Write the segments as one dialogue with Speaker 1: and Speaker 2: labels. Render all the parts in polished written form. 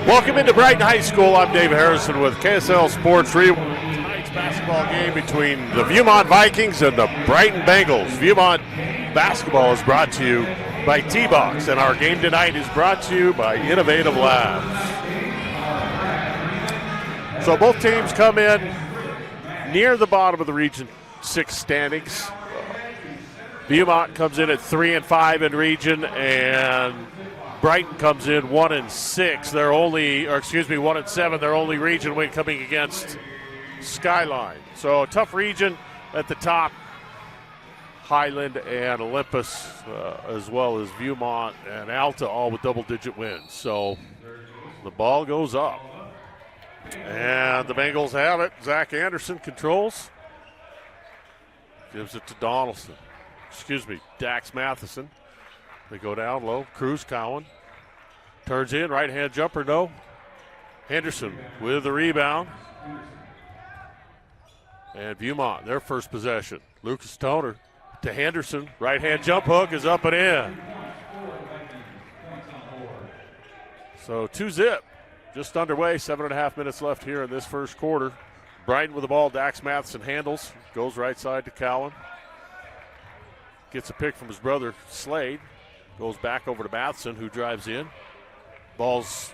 Speaker 1: Welcome into Brighton High School. I'm Dave Harrison with KSL Sports Rewind. Tonight's basketball game between the Viewmont Vikings and the Brighton Bengals. Viewmont basketball is brought to you by T-Box, and our game tonight is brought to you by Innovative Labs. So both teams come in near the bottom of the Region 6 standings. Viewmont comes in at 3-5 in region, and Brighton comes in 1-6. They're only, 1-7. Their only region win coming against Skyline. So a tough region at the top. Highland and Olympus, as well as Viewmont and Alta, all with double-digit wins. So the ball goes up, and the Bengals have it. Zach Anderson controls. Gives it to Dax Matheson. They go down low. Cruz Cowan turns in. Right-hand jumper, no. Henderson with the rebound. And Viewmont, their first possession. Lucas Toner to Henderson. Right-hand jump hook is up and in. So 2-zip. Just underway. 7.5 minutes left here in this first quarter. Brighton with the ball. Dax Matheson handles. Goes right side to Cowan. Gets a pick from his brother, Slade. Goes back over to Matheson, who drives in. Ball's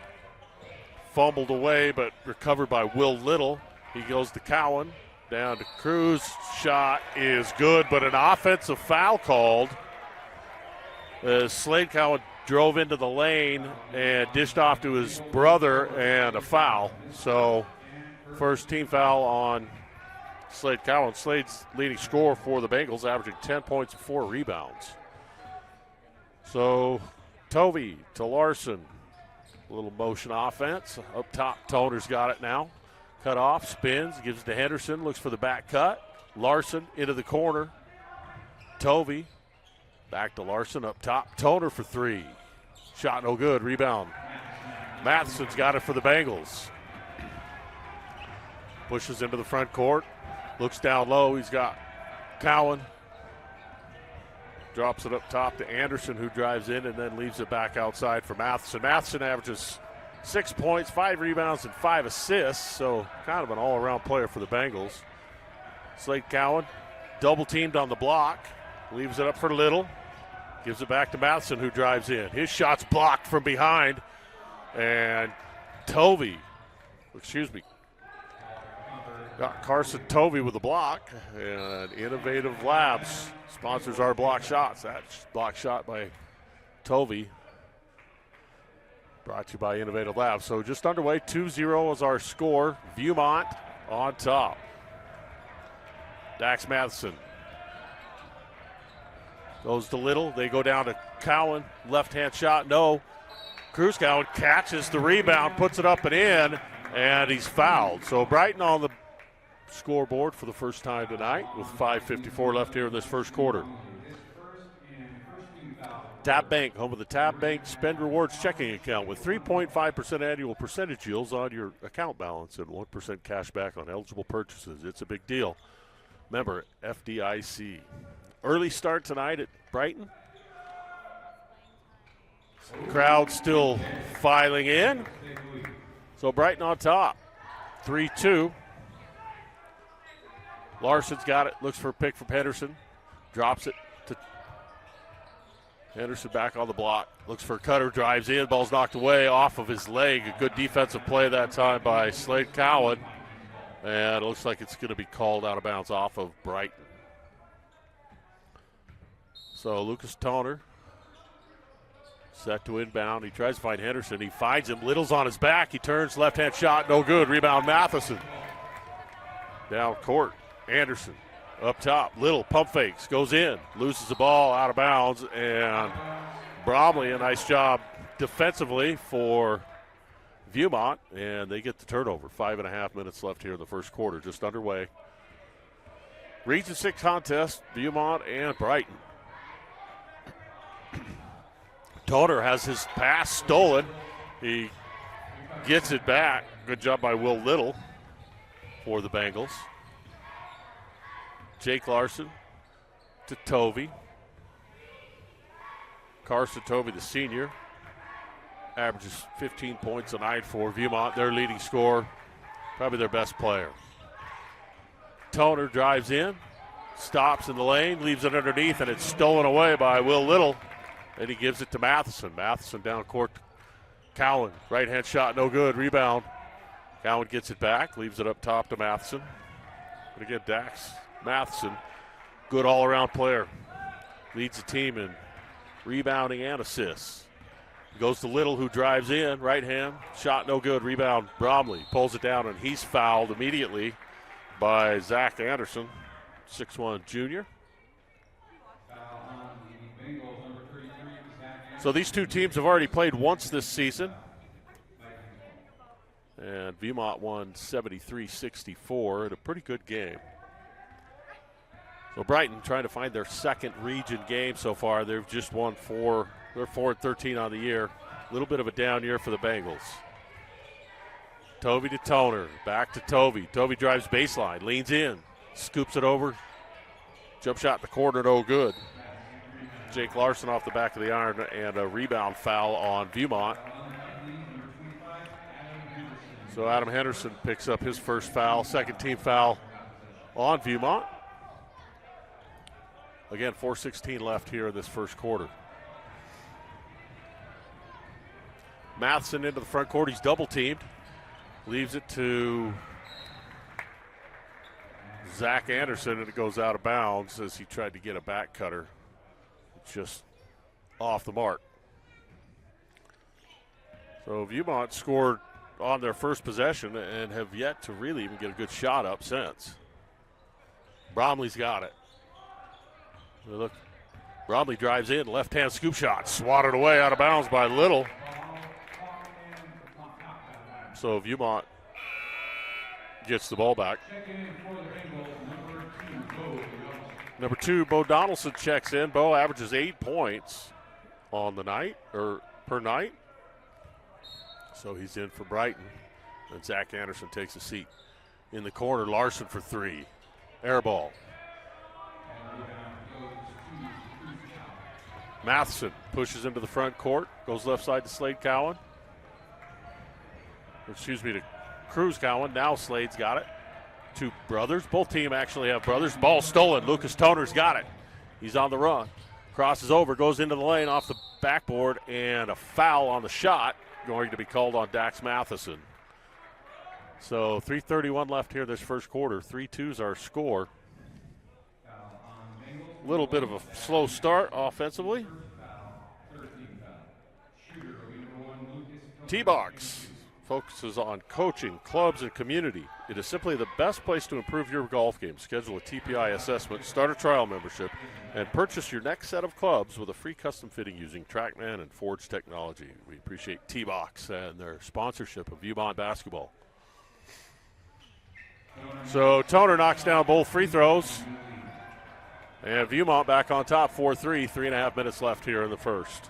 Speaker 1: fumbled away, but recovered by Will Little. He goes to Cowan. Down to Cruz. Shot is good, but an offensive foul called as Slade Cowan drove into the lane and dished off to his brother, and a foul. So first team foul on Slade Cowan. Slade's leading scorer for the Bengals, averaging 10 points and 4 rebounds. So Tovey to Larson. A little motion offense. Up top, Toner's got it now. Cut off, spins, gives it to Henderson, looks for the back cut. Larson into the corner. Tovey back to Larson up top. Toner for three. Shot no good. Rebound. Matheson's got it for the Bengals. Pushes into the front court. Looks down low. He's got Cowan. Drops it up top to Anderson, who drives in and then leaves it back outside for Matheson. Matheson averages 6 points, 5 rebounds, and 5 assists, so kind of an all-around player for the Bengals. Slade Cowan double-teamed on the block. Leaves it up for Little. Gives it back to Matheson, who drives in. His shot's blocked from behind. And got Carson Tovey with the block. And Innovative Labs sponsors our block shots. That's block shot by Tovey. Brought to you by Innovative Labs. So just underway, 2-0 is our score. Viewmont on top. Dax Matheson goes to Little. They go down to Cowan. Left-hand shot, no. Cruz Cowan catches the rebound, puts it up and in, and he's fouled. So Brighton on the scoreboard for the first time tonight with 5:54 left here in this first quarter. Tab Bank, home of the Tab Bank Spend Rewards checking account with 3.5% annual percentage yields on your account balance and 1% cash back on eligible purchases. It's a big deal. Member FDIC. Early start tonight at Brighton. Crowd still filing in. So Brighton on top. 3-2. Larson's got it. Looks for a pick from Henderson. Drops it to Henderson back on the block. Looks for a cutter. Drives in. Ball's knocked away off of his leg. A good defensive play that time by Slade Cowan. And it looks like it's going to be called out of bounds off of Brighton. So Lucas Toner set to inbound. He tries to find Henderson. He finds him. Little's on his back. He turns. Left-hand shot. No good. Rebound Matheson. Down court. Anderson up top. Little pump fakes. Goes in. Loses the ball out of bounds. And Bromley, a nice job defensively for Viewmont. And they get the turnover. 5.5 minutes left here in the first quarter. Just underway. Region 6 contest. Viewmont and Brighton. Toner has his pass stolen. He gets it back. Good job by Will Little for the Bengals. Jake Larson to Tovey. Carson Tovey, the senior. averages 15 points a night for Viewmont, their leading scorer, probably their best player. Toner drives in, stops in the lane, leaves it underneath, and it's stolen away by Will Little. And he gives it to Matheson. Matheson down court. Cowan, right-hand shot, no good. Rebound. Cowan gets it back, leaves it up top to Matheson. But again, Dax Matheson, good all-around player. Leads the team in rebounding and assists. Goes to Little, who drives in, right hand, shot no good. Rebound, Bromley pulls it down, and he's fouled immediately by Zach Anderson, 6'1" junior. So these two teams have already played once this season. And Viewmont won 73-64 in a pretty good game. So Brighton trying to find their second region game so far. They've just won 4. They're 4-13 on the year. A little bit of a down year for the Bengals. Tovey to Toner. Back to Tovey. Tovey drives baseline. Leans in. Scoops it over. Jump shot in the corner. No good. Jake Larson off the back of the iron, and a rebound foul on Viewmont. So Adam Henderson picks up his first foul, second team foul on Viewmont. Again, 4:16 left here in this first quarter. Matheson into the front court. He's double teamed. Leaves it to Zach Anderson, and it goes out of bounds as he tried to get a back cutter. Just off the mark. So Viewmont scored on their first possession and have yet to really even get a good shot up since. Bromley's got it. Look, Bromley drives in, left-hand scoop shot, swatted away out of bounds by Little. So Viewmont gets the ball back. Number 2, Bo Donaldson checks in. Bo averages 8 points on the night, or per night. So he's in for Brighton. And Zach Anderson takes a seat. In the corner, Larson for 3. Air ball. Matheson pushes into the front court. Goes left side to Slade Cowan. To Cruz Cowan. Now Slade's got it. 2 brothers. Both teams actually have brothers. Ball stolen. Lucas Toner's got it. He's on the run. Crosses over, goes into the lane off the backboard, and a foul on the shot going to be called on Dax Matheson. So 3:31 left here this first quarter. 3-2's our score. A little bit of a slow start offensively. T-Box focuses on coaching, clubs, and community. It is simply the best place to improve your golf game. Schedule a TPI assessment, start a trial membership, and purchase your next set of clubs with a free custom fitting using TrackMan and Forge technology. We appreciate T-Box and their sponsorship of Viewmont basketball. So Toner knocks down both free throws. And Viewmont back on top, 4-3, 3.5 minutes left here in the first.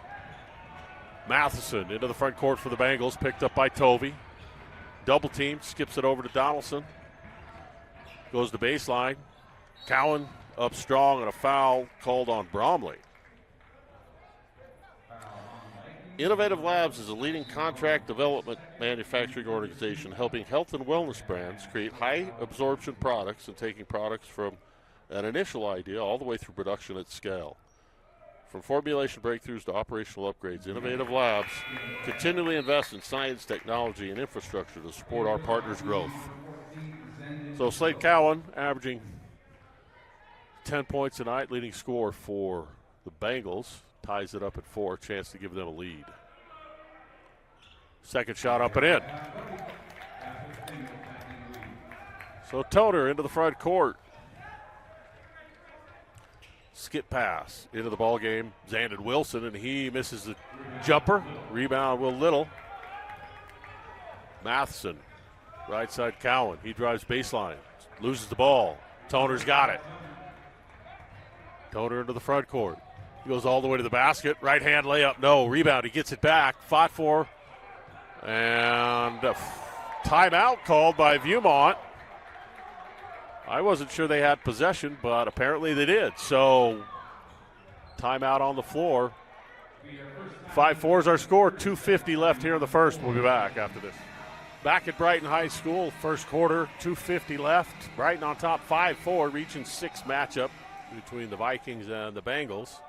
Speaker 1: Matheson into the front court for the Bengals, picked up by Tovey. Double team, skips it over to Donaldson. Goes to baseline. Cowan up strong, and a foul called on Bromley. Innovative Labs is a leading contract development manufacturing organization helping health and wellness brands create high-absorption products and taking products from an initial idea all the way through production at scale. From formulation breakthroughs to operational upgrades, Innovative Labs continually invest in science, technology, and infrastructure to support our partners' growth. So Slade Cowan averaging 10 points a night, leading scorer for the Bengals. Ties it up at 4, chance to give them a lead. Second shot up and in. So Toner into the front court. Skip pass into the ball game. Xandon Wilson, and he misses the jumper. Rebound Will Little. Matheson, right side Cowan. He drives baseline, loses the ball. Toner's got it. Toner into the front court. He goes all the way to the basket. Right hand layup, no. Rebound, he gets it back. Fought for. And a timeout called by Viewmont. I wasn't sure they had possession, but apparently they did. So timeout on the floor. 5-4 is our score. 2:50 left here in the first. We'll be back after this. Back at Brighton High School, first quarter, 2:50 left. Brighton on top 5-4, region 6 matchup between the Vikings and the Bengals.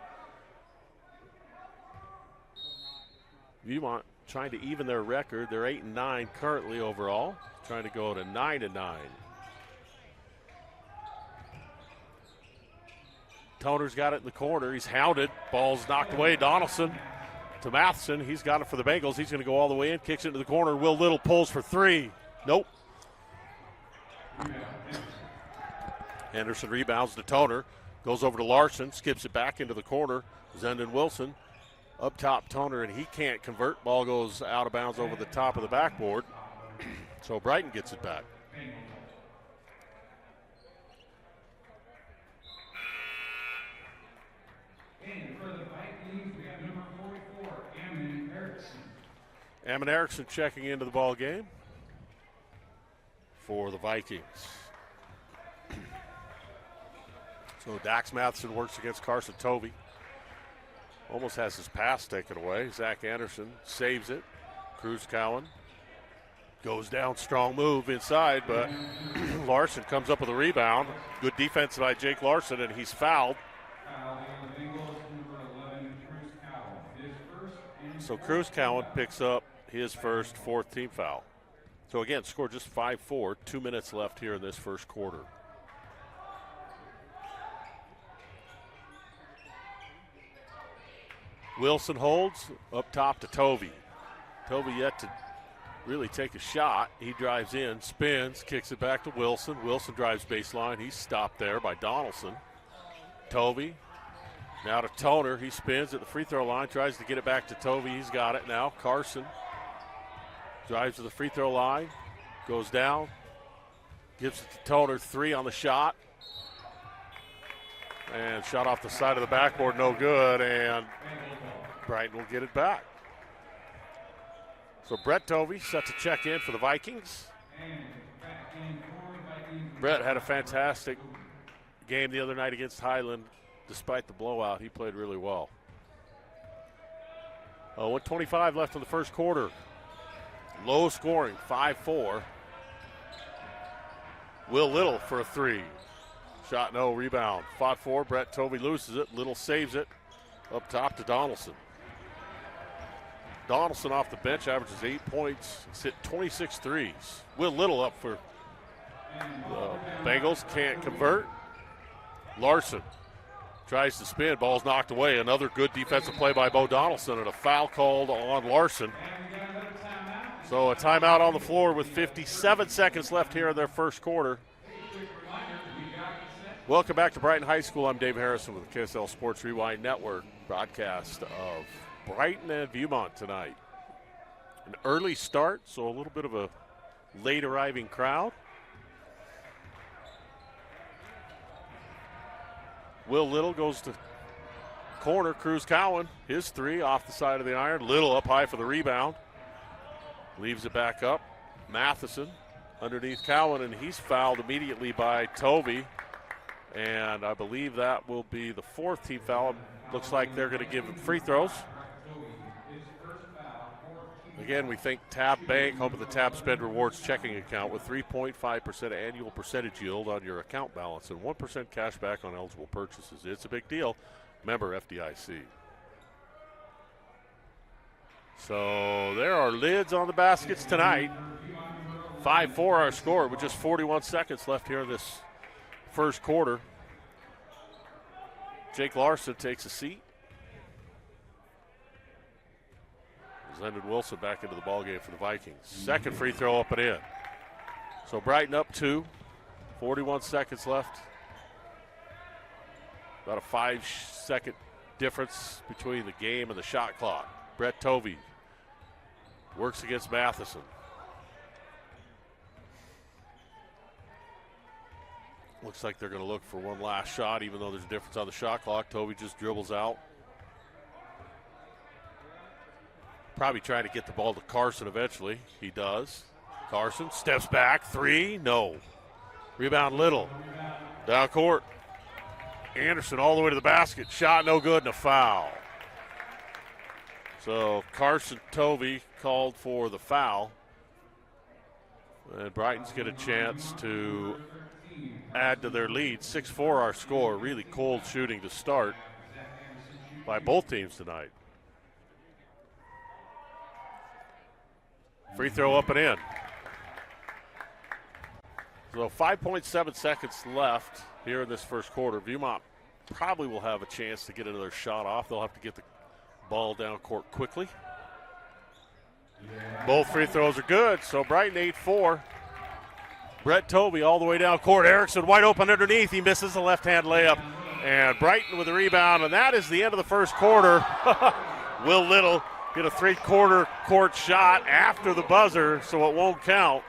Speaker 1: Viewmont trying to even their record. They're 8-9 currently overall, trying to go to 9-9. Toner's got it in the corner. He's hounded. Ball's knocked away. Donaldson to Matheson. He's got it for the Bengals. He's going to go all the way in, kicks it into the corner. Will Little pulls for three. Nope. Anderson rebounds to Toner. Goes over to Larson. Skips it back into the corner. Zendon Wilson up top, Toner, and he can't convert. Ball goes out of bounds over the top of the backboard. So Brighton gets it back.
Speaker 2: And for the Vikings, we have number 44, Ammon Erickson.
Speaker 1: Ammon Erickson checking into the ball game for the Vikings. So Dax Matheson works against Carson Tovey. Almost has his pass taken away. Zach Anderson saves it. Cruz Cowan goes down, strong move inside, but Larson comes up with a rebound. Good defense by Jake Larson, and he's fouled. So Cruz Cowan picks up his first fourth team foul. So again, score just 5-4, 2 minutes left here in this first quarter. Wilson holds up top to Tovey. Tovey yet to really take a shot. He drives in, spins, kicks it back to Wilson. Wilson drives baseline. He's stopped there by Donaldson. Tovey now to Toner. He spins at the free throw line, tries to get it back to Tovey. He's got it now. Carson drives to the free throw line, goes down, gives it to Toner. Three on the shot. And shot off the side of the backboard, no good, and Brighton will get it back. So Brett Tovey set to check in for the Vikings. Brett had a fantastic game the other night against Highland. Despite the blowout, he played really well. 1:25 left in the first quarter. Low scoring, 5-4. Will Little for a three. Shot no, rebound. Fought for, Brett Tovey loses it. Little saves it. Up top to Donaldson. Donaldson off the bench averages 8 points. He's hit 26 threes. Will Little up for the Bengals. Can't convert. Larson tries to spin. Ball's knocked away. Another good defensive play by Bo Donaldson and a foul called on Larson. So a timeout on the floor with 57 seconds left here in their first quarter. Welcome back to Brighton High School. I'm Dave Harrison with the KSL Sports Rewind Network broadcast of Brighton and Viewmont tonight. An early start, so a little bit of a late arriving crowd. Will Little goes to corner. Cruz Cowan, his three off the side of the iron. Little up high for the rebound. Leaves it back up. Matheson underneath Cowan, and he's fouled immediately by Tovey. And I believe that will be the fourth team foul. Looks like they're going to give him free throws. Again, we thank Tab Bank, home of the Tab Spend Rewards checking account with 3.5% annual percentage yield on your account balance and 1% cash back on eligible purchases. It's a big deal. Member FDIC. So there are lids on the baskets tonight. 5-4 our score with just 41 seconds left here in this first quarter. Jake Larson takes a seat. Zendon Wilson back into the ballgame for the Vikings. Second free throw up and in. So Brighton up 2. 41 seconds left. About a 5-second difference between the game and the shot clock. Brett Tovey works against Matheson. Looks like they're going to look for one last shot, even though there's a difference on the shot clock. Tovey just dribbles out. Probably trying to get the ball to Carson eventually. He does. Carson steps back. Three. No. Rebound Little. Down court. Anderson all the way to the basket. Shot no good and a foul. So Carson Tovey called for the foul. And Brighton's get a chance to add to their lead. 6-4 our score. Really cold shooting to start by both teams tonight. Free throw up and in. So 5.7 seconds left here in this first quarter. Viewmont probably will have a chance to get another shot off. They'll have to get the ball down court quickly. Both free throws are good, so Brighton 8-4. Brett Tovey all the way down court. Erickson wide open underneath. He misses a left-hand layup. And Brighton with the rebound, and that is the end of the first quarter. Will Little get a three-quarter court shot after the buzzer, so it won't count.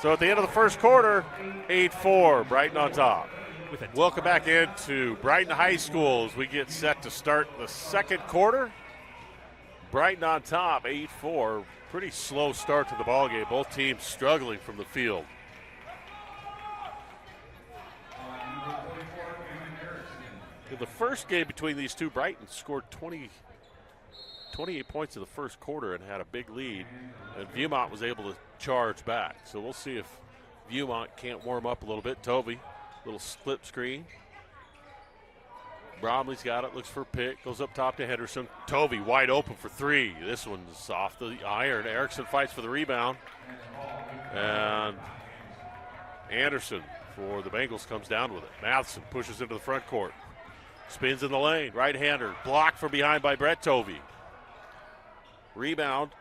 Speaker 1: So at the end of the first quarter, 8-4, Brighton on top. Welcome back into Brighton High School as we get set to start the second quarter. Brighton on top, 8-4. Pretty slow start to the ballgame. Both teams struggling from the field. In the first game between these two, Brighton scored 28 points in the first quarter and had a big lead, and Viewmont was able to charge back. So we'll see if Viewmont can't warm up a little bit. Tovey, little slip screen. Bromley's got it, looks for a pick, goes up top to Henderson. Tovey wide open for three. This one's off the iron. Erickson fights for the rebound. And Anderson for the Bengals comes down with it. Matheson pushes into the front court. Spins in the lane, right-hander, blocked from behind by Brett Tovey. Rebound,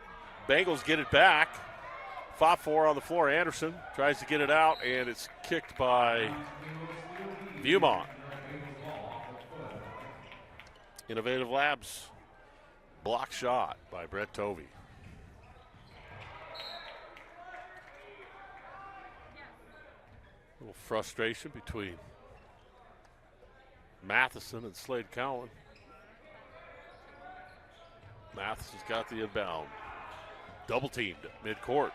Speaker 1: Bengals get it back. 5-4 on the floor. Anderson tries to get it out, and it's kicked by Viewmont. Innovative Labs block shot by Brett Tovey. A little frustration between Matheson and Slade Cowan. Matheson's got the inbound. Double teamed at midcourt.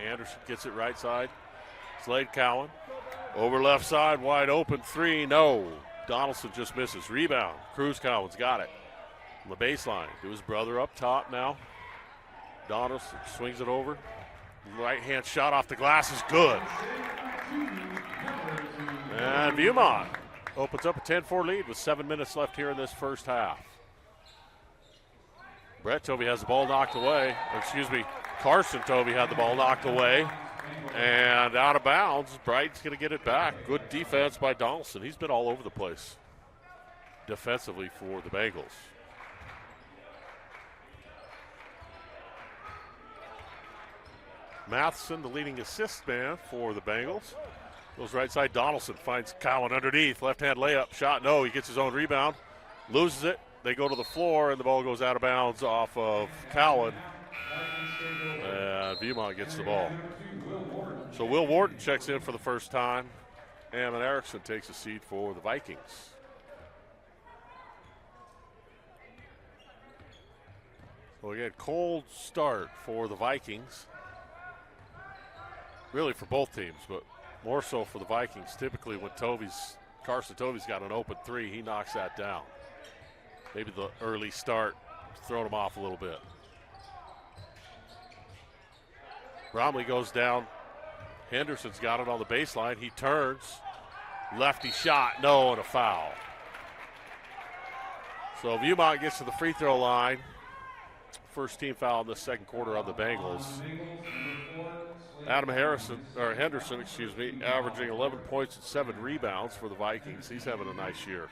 Speaker 1: Anderson gets it right side. Slade Cowan over left side, wide open three. No. Donaldson just misses. Rebound. Cruz Cowan's got it. On the baseline to his brother up top now. Donaldson swings it over. Right hand shot off the glass is good. And Viewmont opens up a 10-4 lead with 7 minutes left here in this first half. Brett Tovey has the ball knocked away. Carson Tovey had the ball knocked away. And out of bounds, Brighton's going to get it back. Good defense by Donaldson. He's been all over the place defensively for the Bengals. Matheson, the leading assist man for the Bengals. Goes right side. Donaldson finds Cowan underneath. Left-hand layup. Shot, no. He gets his own rebound. Loses it. They go to the floor, and the ball goes out of bounds off of Cowan. And Viewmont gets the ball. So Will Wharton checks in for the first time. And Erickson takes a seat for the Vikings. So again, cold start for the Vikings. Really for both teams, but more so for the Vikings. Typically when Carson Tovey's got an open three, he knocks that down. Maybe the early start throwing him off a little bit. Bromley goes down. Henderson's got it on the baseline. He turns. Lefty shot, no, and a foul. So Viewmont gets to the free throw line. First team foul in the second quarter on the Bengals. Henderson, averaging 11 points and 7 rebounds for the Vikings. He's having a nice year.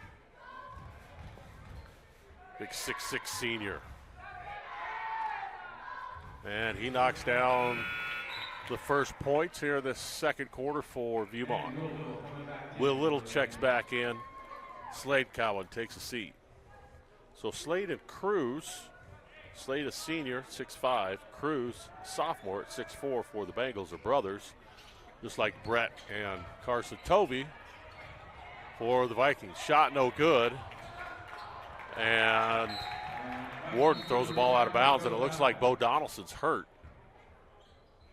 Speaker 1: Big 6'6" senior. And he knocks down the first points here in this second quarter for Viewmont. Will Little checks back in. Slade Cowan takes a seat. So Slade and Cruz. Slade a senior, 6'5". Cruz, sophomore at 6'4" for the Bengals, are brothers, just like Brett and Carson Tovey for the Vikings. Shot no good. And Warden throws the ball out of bounds, and it looks like Bo Donaldson's hurt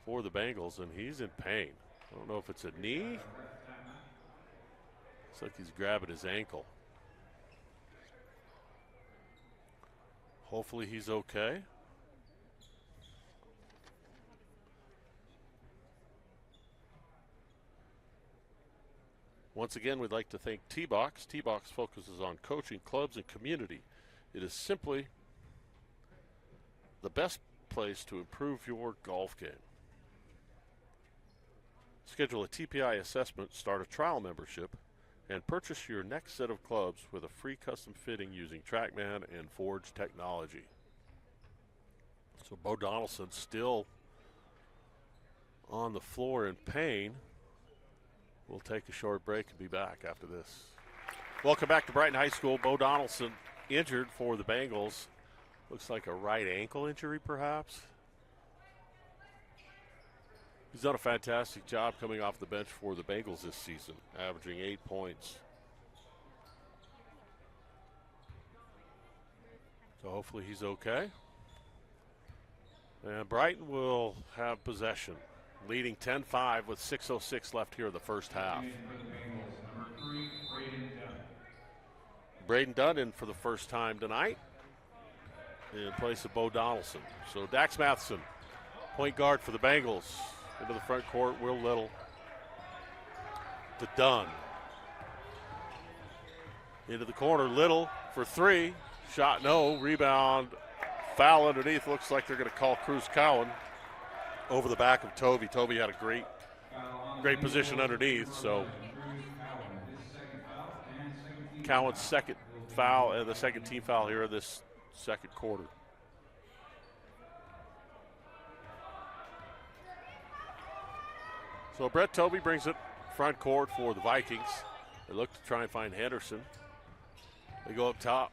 Speaker 1: for the Bengals, and he's in pain. I don't know if it's a knee. Looks like he's grabbing his ankle. Hopefully he's okay. Once again, we'd like to thank T-Box. T-Box focuses on coaching, clubs, and community. It is simply the best place to improve your golf game. Schedule a TPI assessment, start a trial membership, and purchase your next set of clubs with a free custom fitting using TrackMan and Forge technology. So Bo Donaldson still on the floor in pain. We'll take a short break and be back after this. Welcome back to Brighton High School. Bo Donaldson injured for the Bengals. Looks like a right ankle injury, perhaps. He's done a fantastic job coming off the bench for the Bengals this season, averaging 8 points. So hopefully he's okay. And Brighton will have possession, leading 10-5 with 6:06 left here in the first half. Braden Dunn in for the first time tonight in place of Bo Donaldson. So Dax Matheson, point guard for the Bengals. Into the front court, Will Little to Dunn. Into the corner, Little for three. Shot no, rebound, foul underneath. Looks like they're going to call Cruz Cowan over the back of Toby. Toby had a great position underneath, so Cowan's second foul and the second team foul here in this second quarter. So Brett Toby brings it front court for the Vikings. They look to try and find Henderson. They go up top.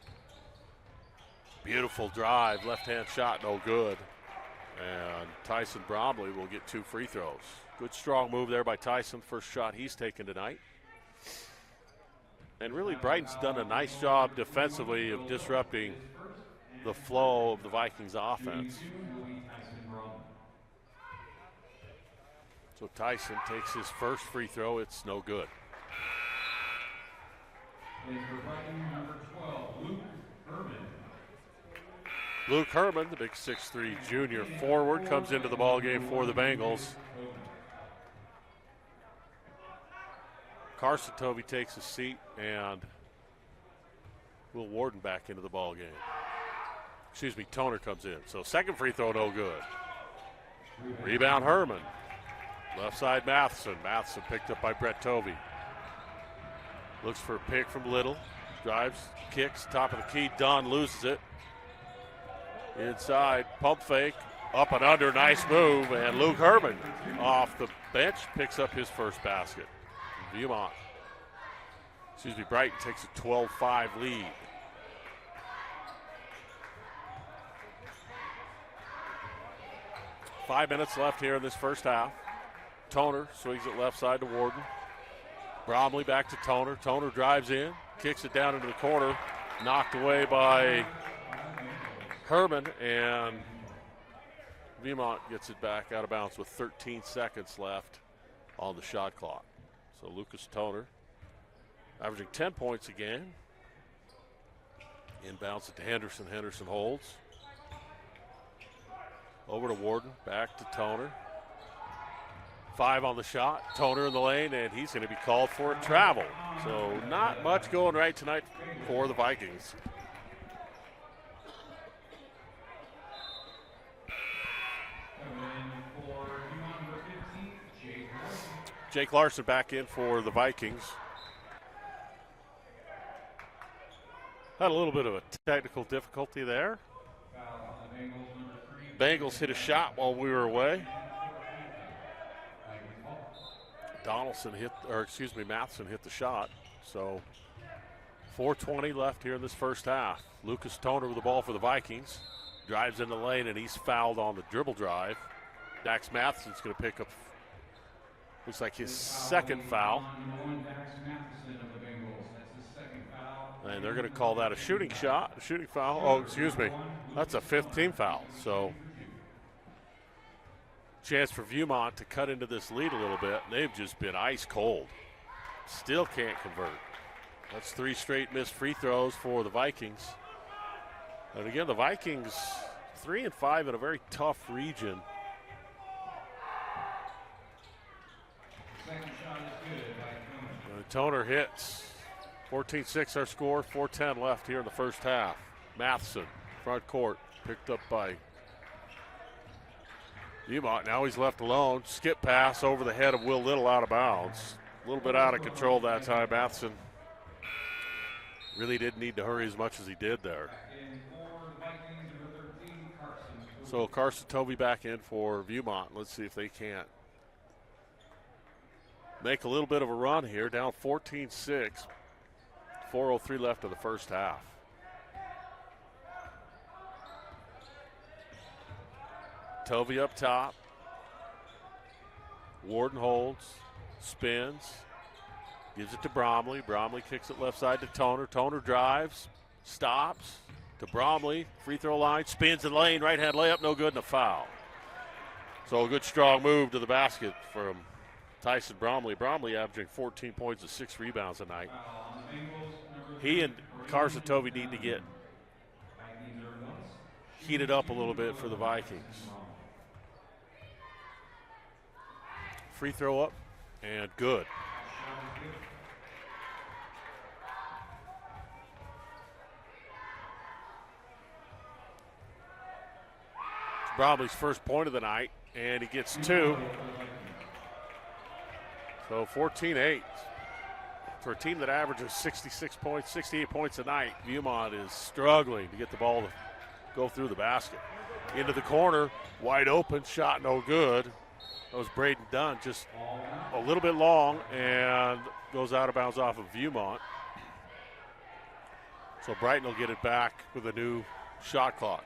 Speaker 1: Beautiful drive, left-hand shot, no good. And Tyson Bromley will get 2 free throws. Good strong move there by Tyson. First shot he's taken tonight. And really Brighton's done a nice job defensively of disrupting the flow of the Vikings offense. So Tyson takes his first free throw. It's no good. Luke Herman, the big 6'3" junior forward, comes into the ballgame for the Bengals. Carson Toby takes a seat, and Will Warden back into the ballgame. Excuse me, Toner comes in. So second free throw, no good. Rebound Herman. Left side Matheson. Matheson picked up by Brett Toby. Looks for a pick from Little. Drives, kicks, top of the key. Dunn loses it. Inside, pump fake, up and under, nice move. And Luke Herman off the bench picks up his first basket. Brighton takes a 12-5 lead. Five minutes left here in this first half. Toner swings it left side to Warden. Bromley back to Toner. Toner drives in, kicks it down into the corner, knocked away by Herman, and Viewmont gets it back out of bounds with 13 seconds left on the shot clock. So Lucas Toner averaging 10 points a game. Inbounds it to Henderson. Henderson holds. Over to Warden, back to Toner. 5 on the shot. Toner in the lane, and he's going to be called for a travel. So not much going right tonight for the Vikings. Jake Larson back in for the Vikings. Had a little bit of a technical difficulty there. Bengals hit a shot while we were away. Matheson hit the shot. So 4:20 left here in this first half. Lucas Toner with the ball for the Vikings. Drives in the lane, and he's fouled on the dribble drive. Dax Matheson's going to pick up, looks like his second foul. And they're going to call that a shooting shot, a shooting foul. Oh, excuse me. That's a 15 foul. So chance for Viewmont to cut into this lead a little bit. They've just been ice cold. Still can't convert. That's 3 straight missed free throws for the Vikings. And again, the Vikings 3-5 in a very tough region.
Speaker 2: Second shot is good by
Speaker 1: Toner hits. 14-6 our score, 4:10 left here in the first half. Matheson, front court, picked up by Viewmont. Now he's left alone. Skip pass over the head of Will Little out of bounds. A little bit out of control that time. Matheson really didn't need to hurry as much as he did there.
Speaker 2: in for the Vikings, number 13, Carson.
Speaker 1: So Carson Tovey back in for Viewmont. Let's see if they can't make a little bit of a run here. Down 14-6. 4:03 left of the first half. Tovey up top. Warden holds, spins, gives it to Bromley. Bromley kicks it left side to Toner. Toner drives, stops to Bromley. Free throw line, spins in lane, right hand layup, no good, and a foul. So a good strong move to the basket from Tyson Bromley. Bromley averaging 14 points and 6 rebounds a night.
Speaker 2: Foul on the Bengals, number
Speaker 1: He and
Speaker 2: 3,
Speaker 1: Carson Tovey need to get
Speaker 2: Vikings are once.
Speaker 1: heated up a little bit for the Vikings. Free throw up and good.
Speaker 2: Shot is good.
Speaker 1: Bromley's first point of the night, and he gets 2. So 14-8. For a team that averages 66 points, 68 points a night, Viewmont is struggling to get the ball to go through the basket. Into the corner, wide open, shot no good. That was Braden Dunn, just a little bit long, and goes out of bounds off of Viewmont. So Brighton will get it back with a new shot clock.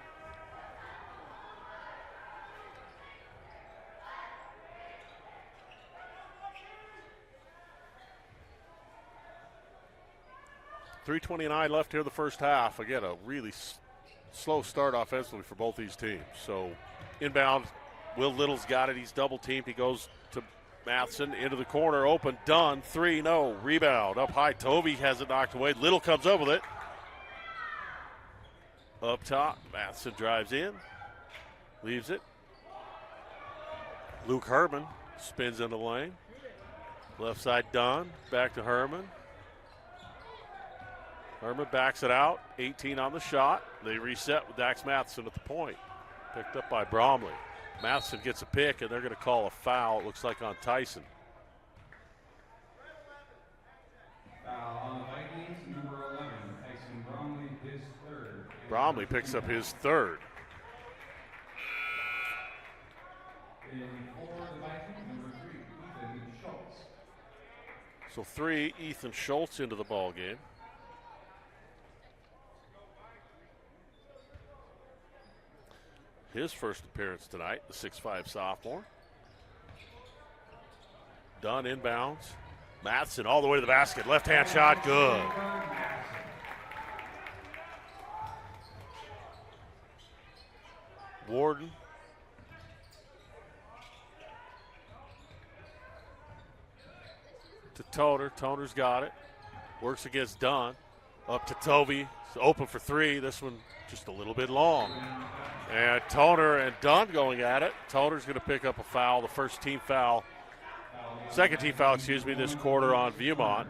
Speaker 1: .329 left here in the first half. Again, a really slow start offensively for both these teams. So inbound, Will Little's got it. He's double teamed. He goes to Matheson into the corner. Open, Dunn, 3, no. Rebound up high. Tovey has it knocked away. Little comes up with it. Up top, Matheson drives in, leaves it. Luke Herman spins in the lane. Left side, Dunn. Back to Herman. Herman backs it out, 18 on the shot. They reset with Dax Matheson at the point. Picked up by Bromley. Matheson gets a pick, and they're going to call a foul, it looks like, on Tyson.
Speaker 2: Foul on the Vikings, number 11, Tyson Bromley, his third.
Speaker 1: Bromley picks up his third.
Speaker 2: In for the Vikings, number 3, Ethan Schultz.
Speaker 1: So 3, Ethan Schultz into the ball game. His first appearance tonight, the 6'5 sophomore. Dunn inbounds. Matheson all the way to the basket. Left-hand shot, good. Warden. To Toner. Toner's got it. Works against Dunn. Up to Tovey. It's open for 3. This one just a little bit long. And Toner and Dunn going at it. Toner's going to pick up a foul, the second team foul, this quarter on Viewmont.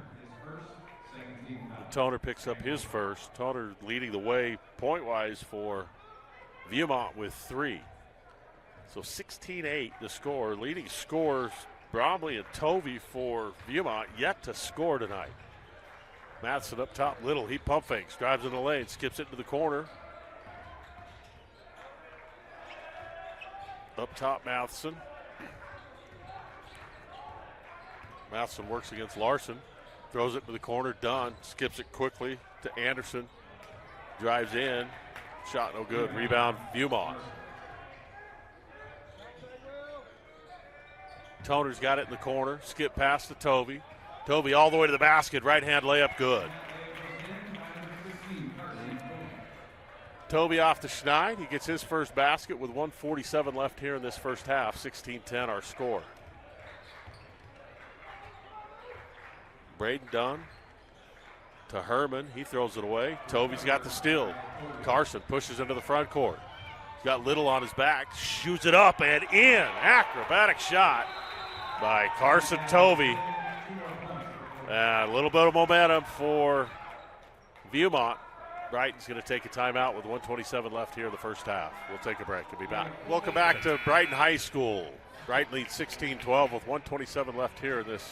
Speaker 1: Toner picks up his first. Toner leading the way point-wise for Viewmont with 3. So 16-8 the score. Leading scorers, Bromley and Tovey for Viewmont, yet to score tonight. Matheson up top, Little, he pump fakes, drives in the lane, skips it to the corner. Up top, Matheson. Matheson works against Larson. Throws it to the corner. Dunn skips it quickly to Anderson. Drives in. Shot no good. Rebound, Viewmont. Toner's got it in the corner. Skip pass to Tovey. Tovey all the way to the basket. Right-hand layup, good. Tovey off to Schneid. He gets his first basket with 1:47 left here in this first half. 16-10 our score. Braden Dunn to Herman. He throws it away. Tovey's got the steal. Carson pushes into the front court. He's got Little on his back. Shoots it up and in. Acrobatic shot by Carson Tovey. A little bit of momentum for Viewmont. Brighton's going to take a timeout with 1:27 left here in the first half. We'll take a break and be back. Welcome back to Brighton High School. Brighton leads 16-12 with 1:27 left here in this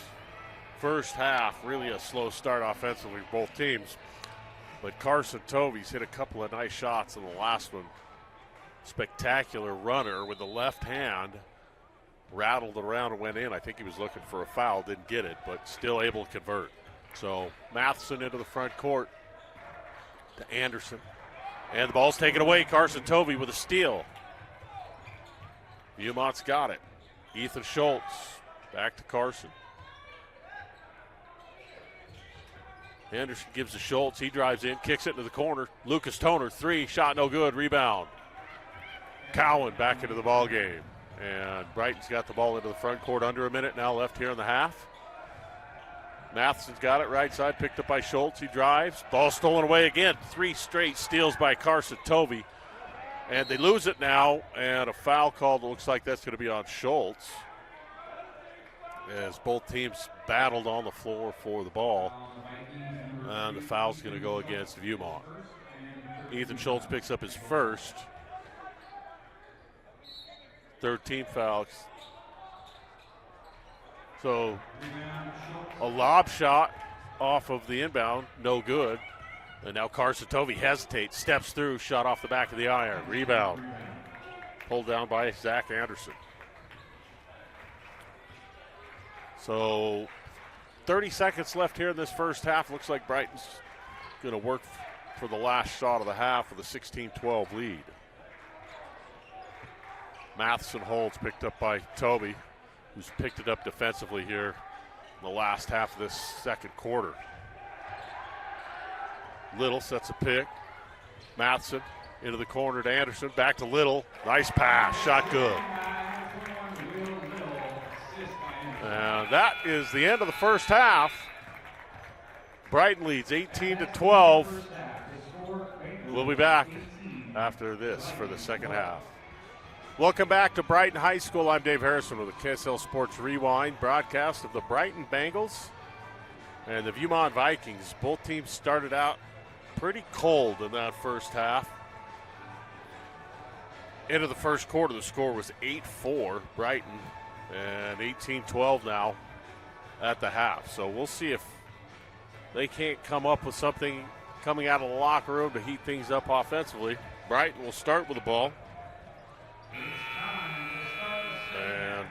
Speaker 1: first half. Really a slow start offensively for both teams. But Carson Tovey's hit a couple of nice shots in the last one. Spectacular runner with the left hand. Rattled around and went in. I think he was looking for a foul, didn't get it, but still able to convert. So Matheson into the front court to Anderson. And the ball's taken away. Carson Tovey with a steal. Viewmont's got it. Ethan Schultz back to Carson. Anderson gives to Schultz. He drives in, kicks it into the corner. Lucas Toner, three, shot no good, rebound. Cowan back into the ball game. And Brighton's got the ball into the front court. Under a minute now left here in the half. Matheson's got it right side, picked up by Schultz. He drives. Ball stolen away again. Three straight steals by Carson Tovey. And they lose it now, and a foul called. It looks like that's going to be on Schultz, as both teams battled on the floor for the ball. And the foul's going to go against Viewmont. Ethan Schultz picks up his first. Third team foul. So a lob shot off of the inbound, no good. And now Carson Tovey hesitates, steps through, shot off the back of the iron. Rebound. Pulled down by Zach Anderson. So 30 seconds left here in this first half. Looks like Brighton's going to work for the last shot of the half with a 16-12 lead. Matheson holds, picked up by Tovey, who's picked it up defensively here in the last half of this second quarter. Little sets a pick. Matheson into the corner to Anderson, back to Little. Nice pass, shot good. And that is the end of the first half. Brighton leads 18-12. We'll be back after this for the second half. Welcome back to Brighton High School. I'm Dave Harrison with the KSL Sports Rewind broadcast of the Brighton Bengals and the Viewmont Vikings. Both teams started out pretty cold in that first half. Into the first quarter, the score was 8-4 Brighton, and 18-12 now at the half. So we'll see if they can't come up with something coming out of the locker room to heat things up offensively. Brighton will start with the ball. And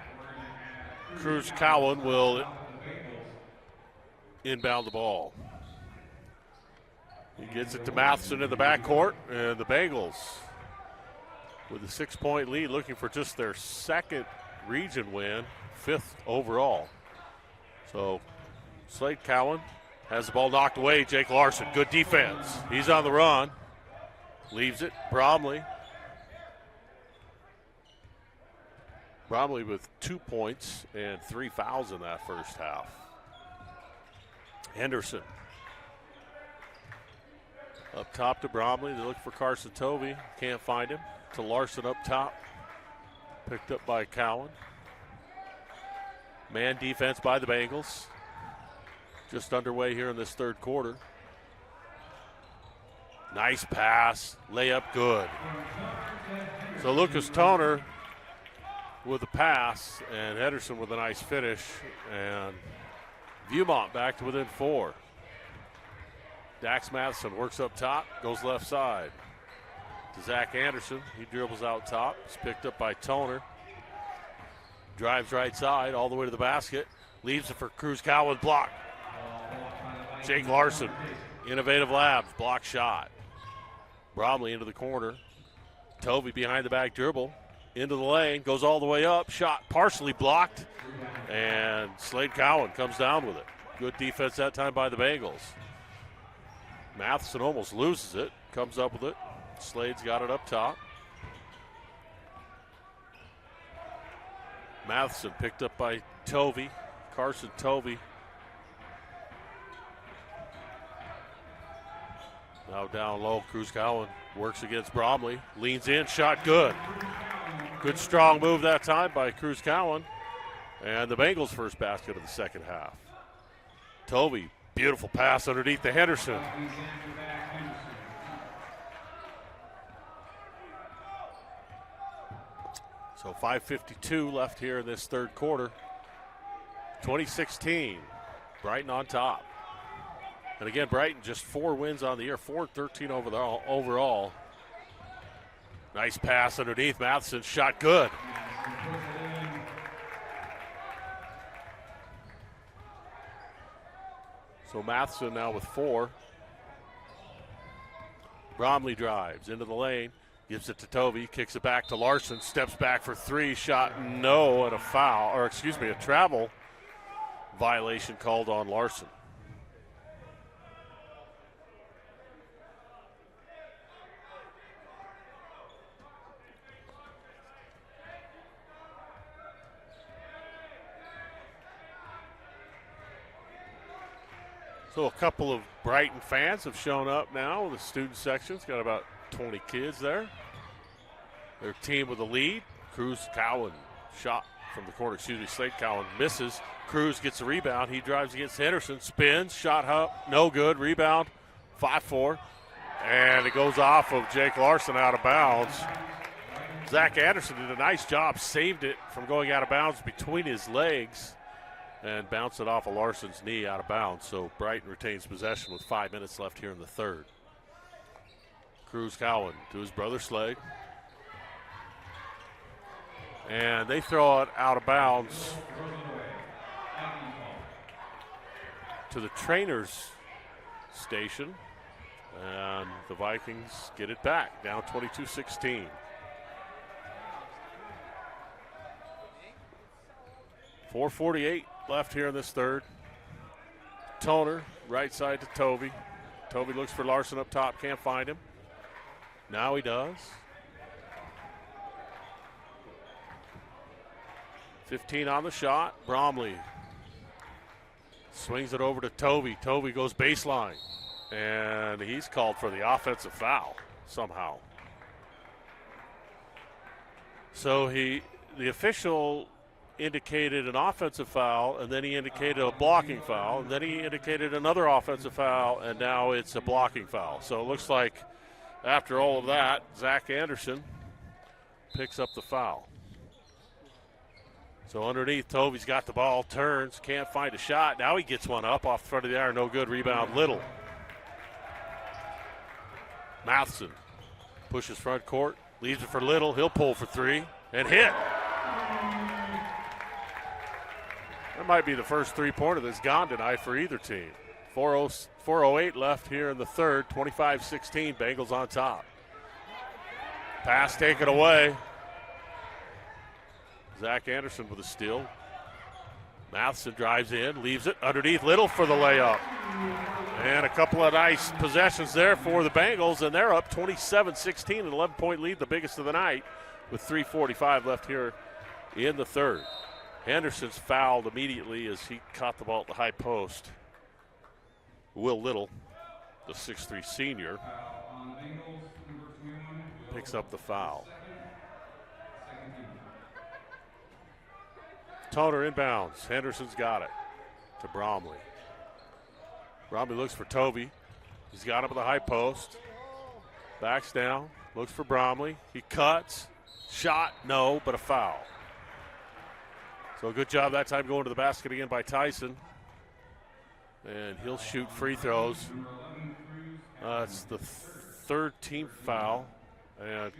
Speaker 1: Cruz Cowan will inbound the ball. He gets it to Matheson in the backcourt, and the Bengals with a 6-point lead, looking for just their second region win, 5th overall. So Slade Cowan has the ball knocked away. Jake Larson, good defense. He's on the run. Leaves it. Bromley with 2 points and 3 fouls in that first half. Henderson up top to Bromley. They look for Carson Tovey. Can't find him. To Larson up top. Picked up by Cowan. Man defense by the Bengals. Just underway here in this third quarter. Nice pass. Layup good. So Lucas Toner with the pass, and Henderson with a nice finish, and Viewmont back to within 4. Dax Matheson works up top, goes left side to Zach Anderson. He dribbles out top. He's picked up by Toner. Drives right side all the way to the basket. Leaves it for Cruz Cowan, block. Jake Larson, Innovative Labs, block shot. Bromley into the corner. Tovey behind the back dribble. Into the lane, goes all the way up. Shot partially blocked. And Slade Cowan comes down with it. Good defense that time by the Bengals. Matheson almost loses it. Comes up with it. Slade's got it up top. Matheson picked up by Tovey. Carson Tovey Now down low, Cruz Cowan works against Bromley. Leans in, shot good. Good strong move that time by Cruz Cowan. And the Bengals' first basket of the second half. Tovey, beautiful pass underneath to Henderson. So 5:52 left here in this third quarter. 2016, Brighton on top. And again, Brighton just 4 wins on the year, 4-13 overall. Nice pass underneath. Matheson, shot good. So Matheson now with 4. Bromley drives into the lane, gives it to Tovey, kicks it back to Larson, steps back for 3, shot no, and a travel violation called on Larson. So a couple of Brighton fans have shown up now. The student section's got about 20 kids there. Their team with the lead. Cruz Cowan shot from the corner. Slade Cowan misses. Cruz gets a rebound. He drives against Henderson. Spins. Shot up. No good. Rebound. 5-4. And it goes off of Jake Larson out of bounds. Zach Anderson did a nice job. Saved it from going out of bounds between his legs. And bounce it off of Larson's knee out of bounds. So Brighton retains possession with 5 minutes left here in the third. Cruz Cowan to his brother Slade. And they throw it out of bounds to the trainer's station. And the Vikings get it back, down 22-16. 4:48 left here in this third. Toner, right side to Tovey. Tovey looks for Larson up top, can't find him. Now he does. 15 on the shot. Bromley swings it over to Tovey. Tovey goes baseline, and he's called for the offensive foul somehow. So the official indicated an offensive foul, and then he indicated a blocking foul, and then he indicated another offensive foul, and now it's a blocking foul. So it looks like after all of that, Zach Anderson picks up the foul. So underneath, Tovey's got the ball, turns, can't find a shot. Now he gets one up off the front of the iron, no good. Rebound, Little. Matheson pushes front court, leaves it for Little. He'll pull for 3 and hit. That might be the first three-pointer that's gone tonight for either team. 4:08 left here in the third, 25-16, Bengals on top. Pass taken away. Zach Anderson with a steal. Matheson drives in, leaves it underneath Little for the layup. And a couple of nice possessions there for the Bengals, and they're up 27-16, an 11-point lead, the biggest of the night, with 3:45 left here in the third. Henderson's fouled immediately as he caught the ball at the high post. Will Little, the 6'3 senior, picks up the foul. Toner inbounds. Henderson's got it to Bromley. Bromley looks for Tovey. He's got him at the high post. Backs down, looks for Bromley. He cuts. Shot, no, but a foul. So a good job that time going to the basket again by Tyson. And he'll shoot free throws. It's the third team foul. And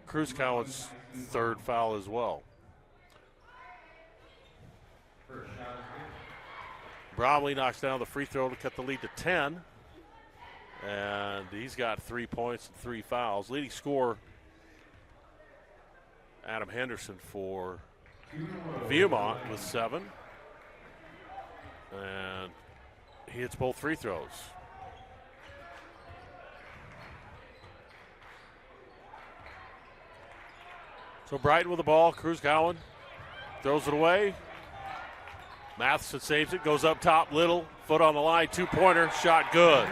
Speaker 1: Cruz Cowan's third foul as well. Bromley knocks down the free throw to cut the lead to 10. And he's got 3 points and 3 fouls. Leading scorer, Adam Henderson for Viewmont with 7. And he hits both free throws. So Brighton with the ball. Cruz Cowan throws it away. Matheson saves it, goes up top, Little, foot on the line, 2-pointer, shot good.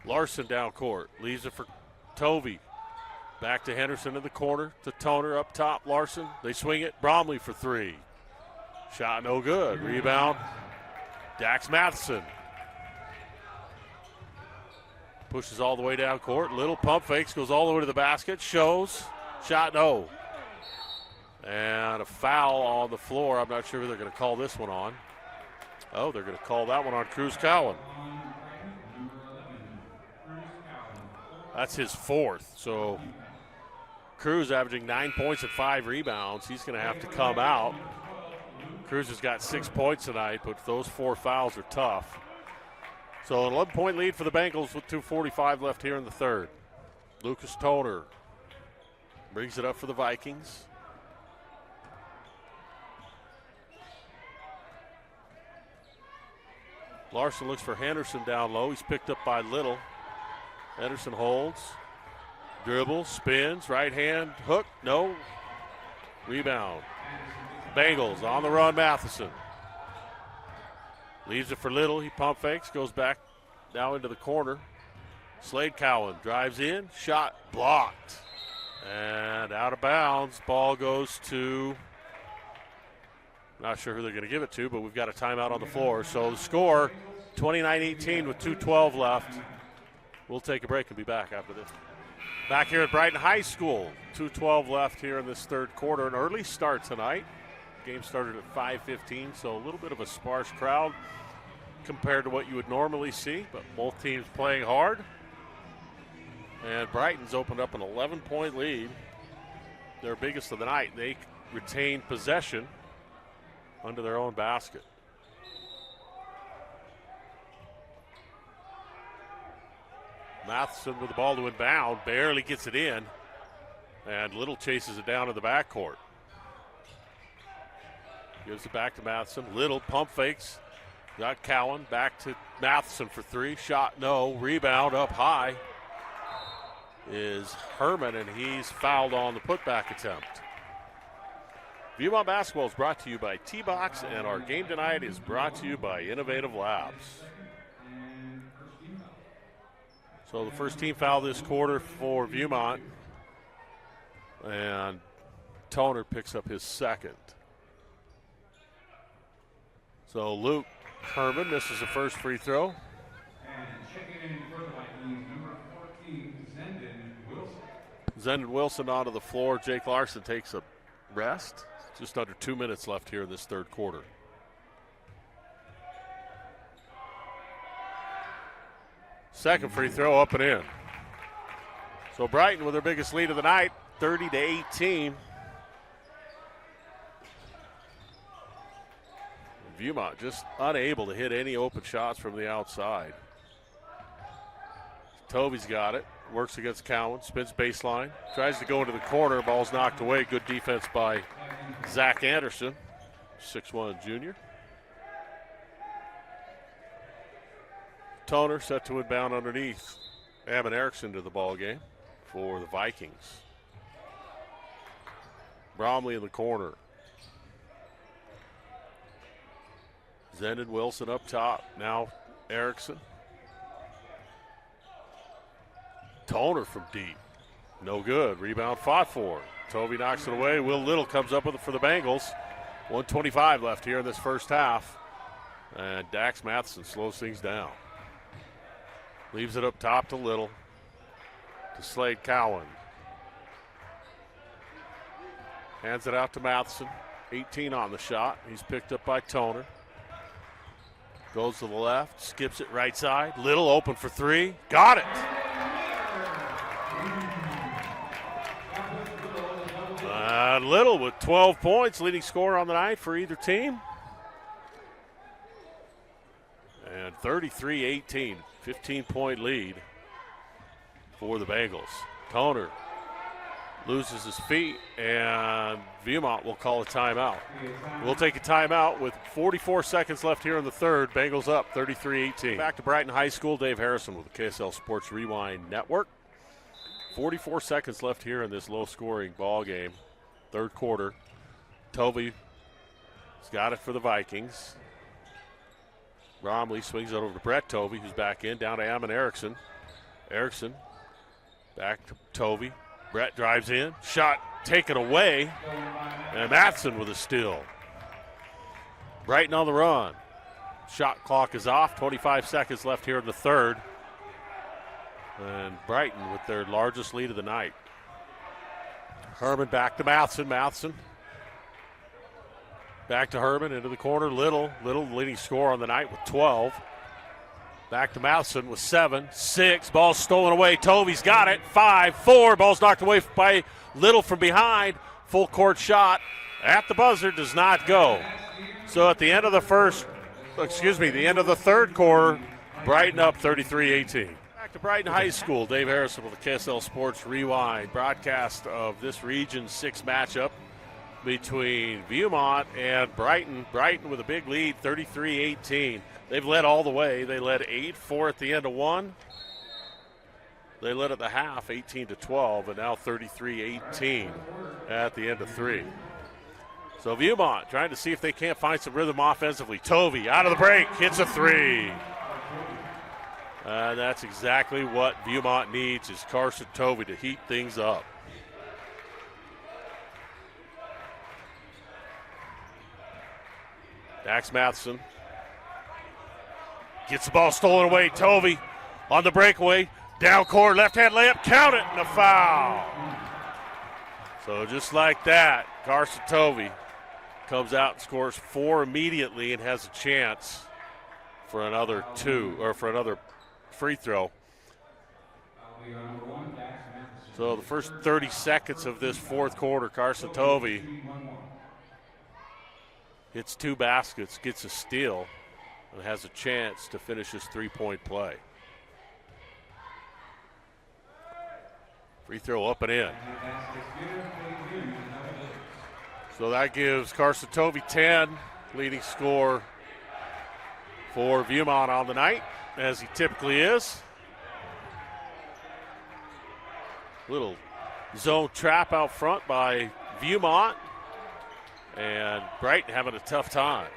Speaker 1: Larson down court. Leaves it for Tovey. Back to Henderson in the corner. To Toner up top. Larson. They swing it. Bromley for three. Shot no good. Rebound. Dax Matheson. Pushes all the way down court. Little pump fakes. Goes all the way to the basket. Shows. Shot no. And a foul on the floor. I'm not sure who they're going to call this one on. Oh, they're going to call that one on Cruz Cowan. That's his fourth. So Cruz averaging 9 points and 5 rebounds. He's going to have to come out. Cruz has got 6 points tonight, but those 4 fouls are tough. So an 11-point lead for the Bengals with 2:45 left here in the third. Lucas Toner brings it up for the Vikings. Larson looks for Henderson down low. He's picked up by Little. Henderson holds. Dribbles, spins, right hand, hook, no. Rebound. Bengals on the run, Matheson. Leaves it for Little. He pump fakes, goes back now into the corner. Slade Cowan drives in, shot blocked. And out of bounds. Ball goes to, not sure who they're going to give it to, but we've got a timeout on the floor. So the score, 29-18 with 2:12 left. We'll take a break and be back after this. Back here at Brighton High School, 2:12 left here in this third quarter. An early start tonight. Game started at 5:15, so a little bit of a sparse crowd compared to what you would normally see, but both teams playing hard. And Brighton's opened up an 11-point lead, their biggest of the night. They retain possession under their own basket. Matheson with the ball to inbound, barely gets it in, and Little chases it down to the backcourt. Gives it back to Matheson. Little pump fakes. Got Cowan back to Matheson for three. Shot no. Rebound up high is Herman, and he's fouled on the putback attempt. Viewmont Basketball is brought to you by T-Box, and our game tonight is brought to you by Innovative Labs. So the first team foul this quarter for Viewmont, and Toner picks up his second. So Luke Herman misses the first free throw.
Speaker 2: And checking in for the Vikings, number 14, Zendon Wilson.
Speaker 1: Zendon Wilson onto the floor. Jake Larson takes a rest. Just under 2 minutes left here in this third quarter. Second free throw up and in. So Brighton with their biggest lead of the night, 30-18. Viewmont just unable to hit any open shots from the outside. Tovey's got it. Works against Cowan. Spins baseline. Tries to go into the corner. Ball's knocked away. Good defense by Zach Anderson, 6'1" junior. Toner set to inbound underneath. Ammon Erickson to the ball game for the Vikings. Bromley in the corner. Zendon Wilson up top. Now Erickson. Toner from deep. No good. Rebound fought for. Tovey knocks it away. Will Little comes up with it for the Bengals. 1:25 left here in this first half. And Dax Matheson slows things down. Leaves it up top to Little. To Slade Cowan. Hands it out to Matheson. 18 on the shot. He's picked up by Toner. Goes to the left. Skips it right side. Little open for three. Got it. Little with 12 points, leading scorer on the night for either team. And 33-18, 15-point lead for the Bengals. Toner loses his feet, and Viewmont will call a timeout. We'll take a timeout with 44 seconds left here in the third. Bengals up 33-18. Back to Brighton High School. Dave Harrison with the KSL Sports Rewind Network. 44 seconds left here in this low-scoring ball game. Third quarter. Tovey's got it for the Vikings. Bromley swings it over to Brett Tovey, who's back in, down to Ammon Erickson. Erickson back to Tovey. Brett drives in. Shot taken away. And Matson with a steal. Brighton on the run. Shot clock is off. 25 seconds left here in the third. And Brighton with their largest lead of the night. Herman back to Matson. Matson back to Herman into the corner. Little leading score on the night with 12. Back to Matson with 7, 6. Ball stolen away. Tovey's got it. 5, 4. Ball's knocked away by Little from behind. Full court shot at the buzzer does not go. So at the end of the third quarter, Brighton up 33-18. Back to Brighton High School. Dave Harrison with the KSL Sports Rewind broadcast of this Region 6 matchup between Viewmont and Brighton. Brighton with a big lead, 33-18. They've led all the way. They led 8-4 at the end of one. They led at the half, 18-12, and now 33-18 at the end of three. So Viewmont trying to see if they can't find some rhythm offensively. Tovey out of the break, hits a three. That's exactly what Viewmont needs, is Carson Tovey to heat things up. Dax Matheson gets the ball stolen away. Tovey on the breakaway. Down court, left-hand layup, count it, and a foul. So just like that, Carson Tovey comes out and scores 4 immediately and has a chance for another free throw. So the first 30 seconds of this fourth quarter, Carson Tovey hits 2 baskets, gets a steal, and has a chance to finish his three-point play. Free throw up and in. So that gives Carson Tovey 10, leading score for Viewmont on the night, as he typically is. Little zone trap out front by Viewmont, and Brighton having a tough time.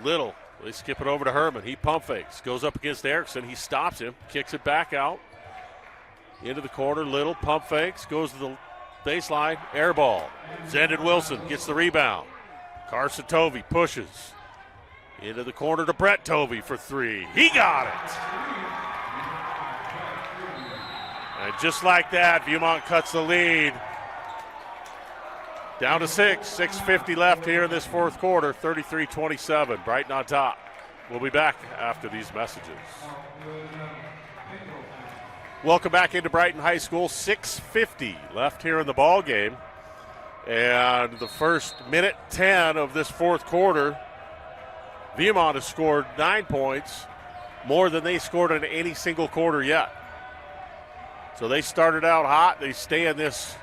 Speaker 1: Little, they skip it over to Herman. He pump fakes, goes up against Erickson. He stops him, kicks it back out. Into the corner, Little pump fakes, goes to the baseline, air ball. Zendon Wilson gets the rebound. Carson Tovey pushes into the corner to Brett Tovey for 3. He got it. And just like that, Viewmont cuts the lead down to 6. 6:50 left here in this fourth quarter, 33-27. Brighton on top. We'll be back after these messages. Welcome back into Brighton High School. 6:50 left here in the ball game. And the first minute 10 of this fourth quarter, Viewmont has scored 9 points, more than they scored in any single quarter yet. So they started out hot. They stay in this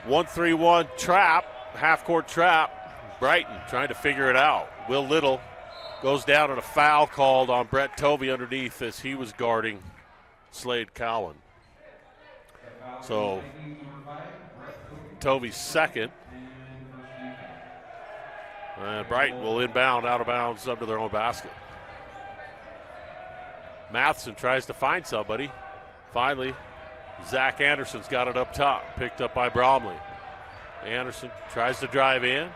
Speaker 1: 1-3-1 trap, half-court trap. Brighton trying to figure it out. Will Little goes down and a foul called on Brett Tovey underneath as he was guarding Slade Cowan. So Tovey's second. And Brighton will inbound out of bounds under their own basket. Matheson tries to find somebody. Finally, Zach Anderson's got it up top, picked up by Bromley. Anderson tries to drive in.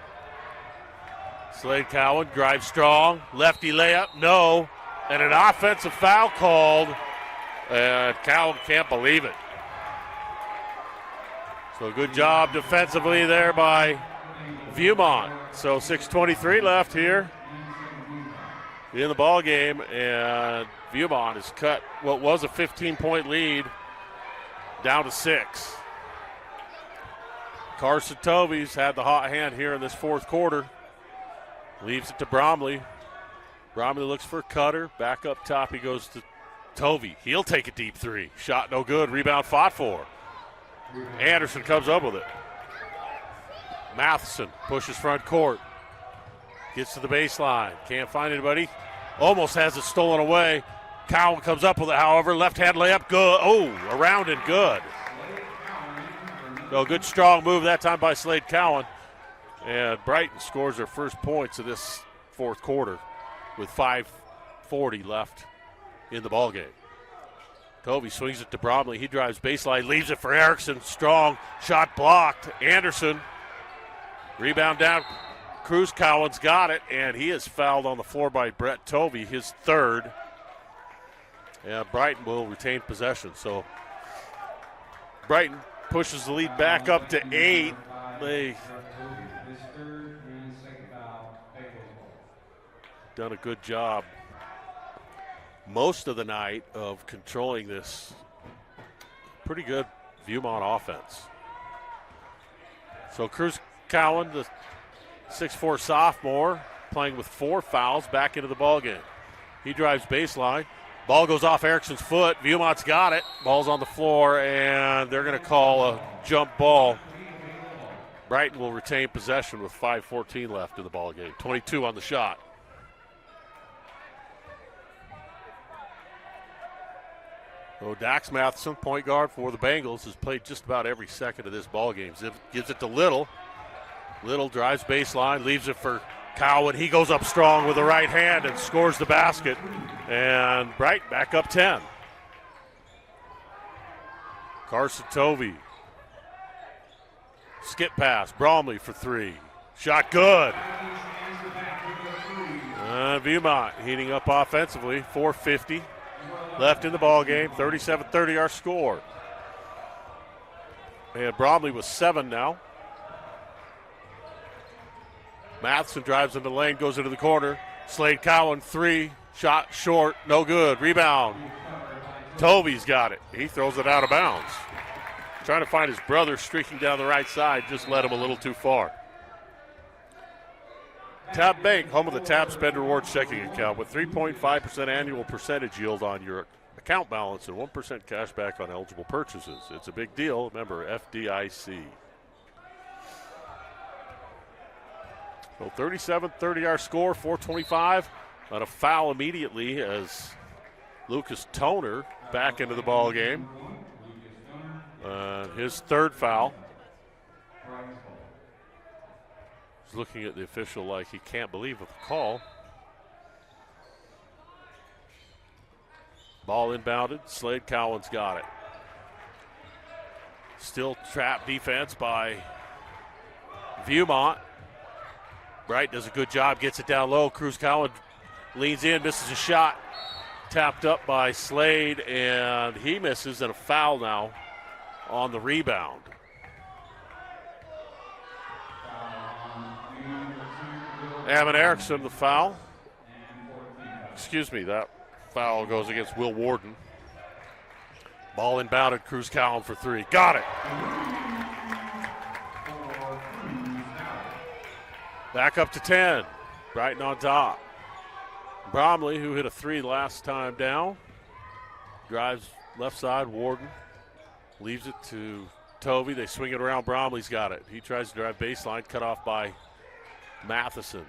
Speaker 1: Slade Cowan drives strong. Lefty layup, no. And an offensive foul called. And Cowan can't believe it. So good job defensively there by Viewmont. So 6:23 left here in the ball game, and Viewmont has cut what was a 15-point lead down to 6. Carson Tovey's had the hot hand here in this fourth quarter. Leaves it to Bromley. Bromley looks for Cutter. Back up top, he goes to Tovey. He'll take a deep 3. Shot no good. Rebound fought for. Anderson comes up with it. Matheson pushes front court. Gets to the baseline. Can't find anybody. Almost has it stolen away. Cowan comes up with it, however. Left-hand layup, good. Oh, around and good. So good strong move that time by Slade Cowan. And Brighton scores their first points of this fourth quarter with 5:40 left in the ballgame. Tovey swings it to Bromley. He drives baseline, leaves it for Erickson. Strong shot blocked. Anderson. Rebound down. Cruz Collins got it, and he is fouled on the floor by Brett Tovey, his third. And Brighton will retain possession. So Brighton pushes the lead back up to 8. They done a good job most of the night of controlling this pretty good Viewmont offense. So Cruz Cowan, the 6'4" sophomore, playing with 4 fouls, back into the ball game. He drives baseline. Ball goes off Erickson's foot. Viewmont's got it. Ball's on the floor, and they're going to call a jump ball. Brighton will retain possession with 5:14 left in the ball game. 22 on the shot. So Dax Matheson, point guard for the Bengals, has played just about every second of this ball game. Gives it to Little. Little drives baseline, leaves it for Cowan. He goes up strong with the right hand and scores the basket. And Brighton back up 10. Carson Tovey. Skip pass. Bromley for 3. Shot good. Viewmont heating up offensively. 4:50 left in the ball game. 37-30 our score. And Bromley with 7 now. Matheson drives into the lane, goes into the corner. Slade Cowan, 3. Shot short, no good. Rebound. Tovey's got it. He throws it out of bounds. Trying to find his brother streaking down the right side, just led him a little too far. Tab Bank, home of the Tab Spend Rewards checking account with 3.5% annual percentage yield on your account balance and 1% cash back on eligible purchases. It's a big deal. Remember, FDIC. So 37-30 our score, 4:25. On a foul immediately as Lucas Toner back into the ball game. His third foul. He's looking at the official like he can't believe the call. Ball inbounded. Slade Cowan's got it. Still trap defense by Viewmont. Bright does a good job, gets it down low. Cruz Cowan leans in, misses a shot. Tapped up by Slade, and he misses, and a foul now on the rebound. Evan Erickson, the foul. Excuse me, that foul goes against Will Warden. Ball inbounded, Cruz Cowan for 3. Got it. Back up to 10. Brighton on top. Bromley, who hit a 3 last time down, drives left side. Warden leaves it to Tovey. They swing it around. Bromley's got it. He tries to drive baseline, cut off by Matheson.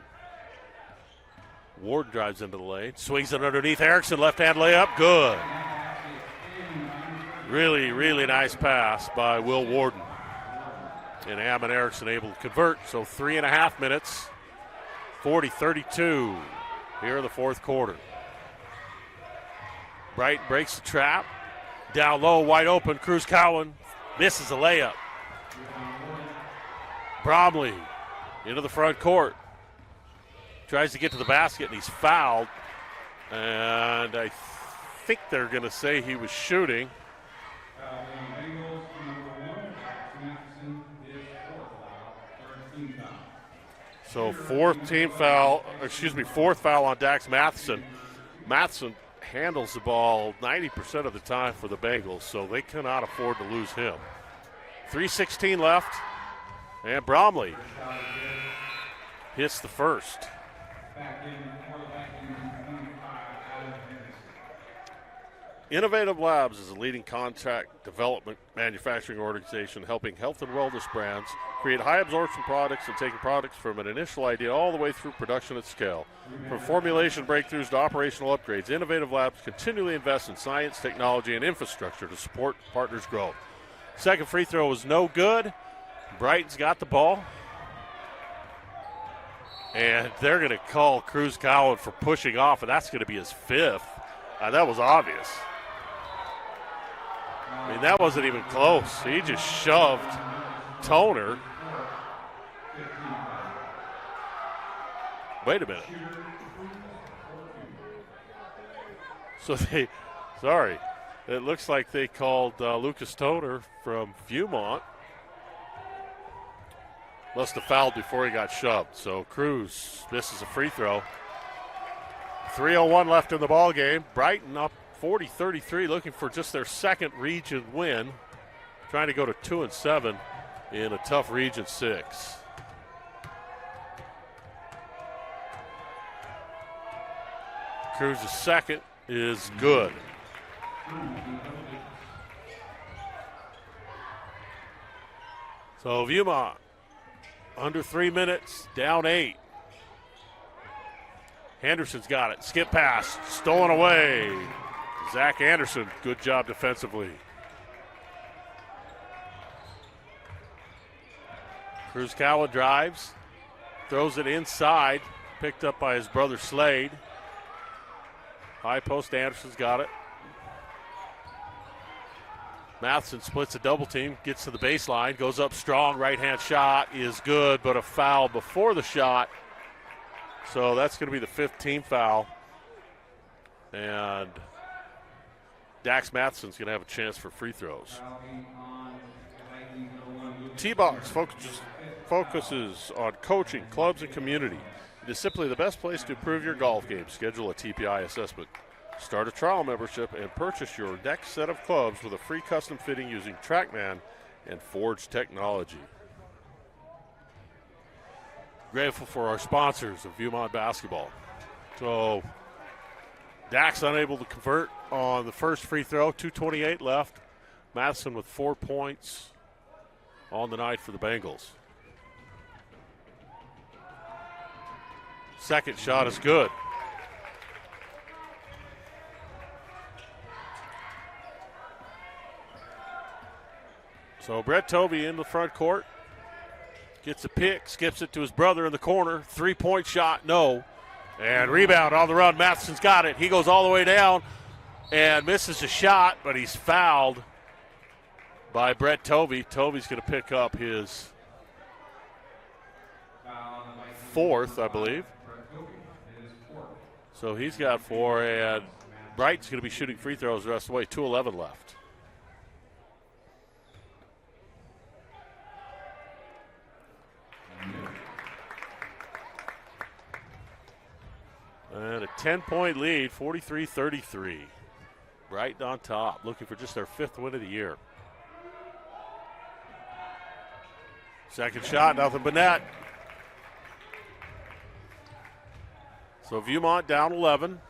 Speaker 1: Warden drives into the lane, swings it underneath Erickson. Left-hand layup, good. Really, really nice pass by Will Warden. And Ammon Erickson able to convert. So 3.5 minutes, 40-32 here in the fourth quarter. Brighton breaks the trap. Down low, wide open. Cruz Cowan misses a layup. Bromley into the front court. Tries to get to the basket, and he's fouled. And I think they're going to say he was shooting. So fourth foul on Dax Matheson. Matheson handles the ball 90% of the time for the Bengals, so they cannot afford to lose him. 3:16 left, and Bromley hits the first. Innovative Labs is a leading contract development manufacturing organization helping health and wellness brands create high absorption products and taking products from an initial idea all the way through production at scale. From formulation breakthroughs to operational upgrades, Innovative Labs continually invest in science, technology, and infrastructure to support partners' growth. Second free throw was no good. Brighton's got the ball. And they're going to call Cruz Cowan for pushing off, and that's going to be his 5th. That was obvious. I mean, that wasn't even close. He just shoved Toner. Wait a minute. So it looks like they called Lucas Toner from Viewmont. Must have fouled before he got shoved. So Cruz misses a free throw. 3:01 left in the ball game. Brighton up 40-33, looking for just their second region win. Trying to go to 2-7 in a tough Region 6. Cruz's second is good. So Viewmont, under 3 minutes, down 8. Henderson's got it. Skip pass, stolen away. Zach Anderson, good job defensively. Cruz Cowan drives, throws it inside, picked up by his brother Slade. High post, Anderson's got it. Matheson splits a double team, gets to the baseline, goes up strong, right-hand shot is good, but a foul before the shot. So that's going to be the 5th team foul. And Dax Matheson's going to have a chance for free throws. T-Box focuses on coaching, clubs, and community. It is simply the best place to improve your golf game. Schedule a TPI assessment. Start a trial membership and purchase your next set of clubs with a free custom fitting using TrackMan and Forge technology. Grateful for our sponsors of Viewmont Basketball. So Dax unable to convert on the first free throw, 2:28 left. Matheson with 4 points on the night for the Bengals. Second shot is good. So Brett Tovey in the front court. Gets a pick, skips it to his brother in the corner. 3-point shot, no. And rebound on the run. Matheson's got it. He goes all the way down and misses a shot, but he's fouled by Brett Tovey. Tovey's going to pick up his 4th, I believe. So he's got 4, and Brighton's going to be shooting free throws the rest of the way. 2:11 left. And a 10-point lead, 43-33. Brighton on top, looking for just their 5th win of the year. Second shot, nothing but net. So Viewmont down 11.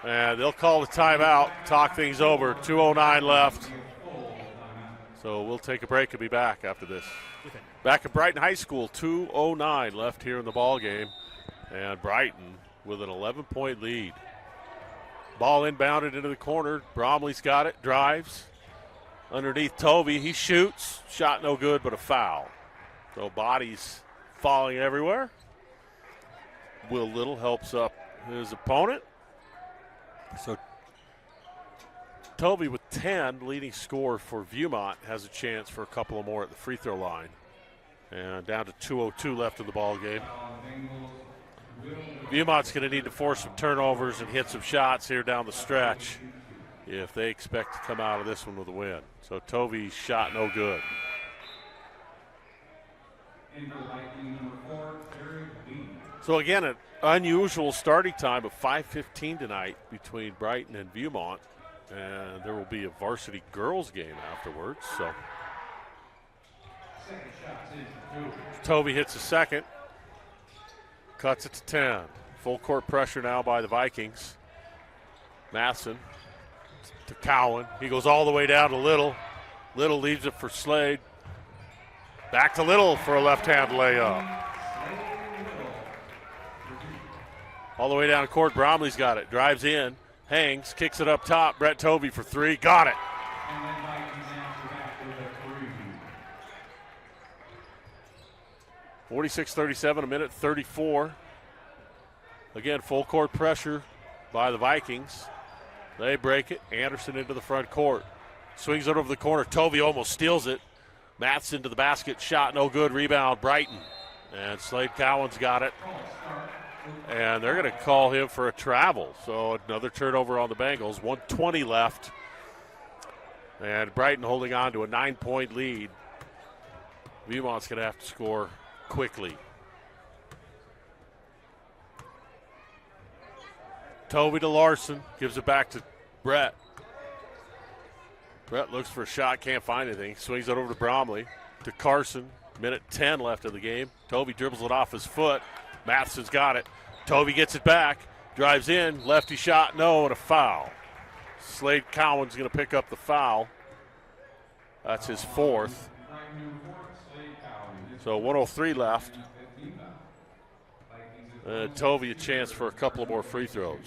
Speaker 1: And they'll call the timeout, talk things over. 2:09 left. So we'll take a break and be back after this. Back at Brighton High School, 2:09 left here in the ball game. And Brighton with an 11-point lead. Ball inbounded into the corner. Bromley's got it, drives. Underneath Tovey, he shoots. Shot no good, but a foul. So bodies falling everywhere. Will Little helps up his opponent. So Tovey with 10, leading scorer for Viewmont, has a chance for a couple of more at the free throw line. And down to 2:02 left in the ball game. Viewmont's going to need to force some turnovers and hit some shots here down the stretch if they expect to come out of this one with a win. So Tovey's shot no good. So again, an unusual starting time of 5:15 tonight between Brighton and Viewmont. And there will be a varsity girls game afterwards. So Tovey hits a second. Cuts it to 10. Full court pressure now by the Vikings. Matheson to Cowan. He goes all the way down to Little. Little leaves it for Slade. Back to Little for a left-hand layup. All the way down the court, Bromley's got it. Drives in, hangs, kicks it up top. Brett Tovey for 3. Got it. 46-37, a minute 34. Again, full court pressure by the Vikings. They break it. Anderson into the front court. Swings it over the corner. Tovey almost steals it. Mathson to the basket. Shot no good. Rebound Brighton. And Slade Cowan's got it. And they're going to call him for a travel. So another turnover on the Bengals. 1:20 left. And Brighton holding on to a 9-point lead. Viewmont's going to have to score quickly. Tovey to Larson. Gives it back to Brett. Brett looks for a shot. Can't find anything. Swings it over to Bromley. To Carson. Minute 10 left of the game. Tovey dribbles it off his foot. Matheson's got it. Tovey gets it back. Drives in. Lefty shot. No, and a foul. Slade Cowan's going to pick up the foul. That's his fourth. So 1:03 left. Tovey a chance for a couple of more free throws.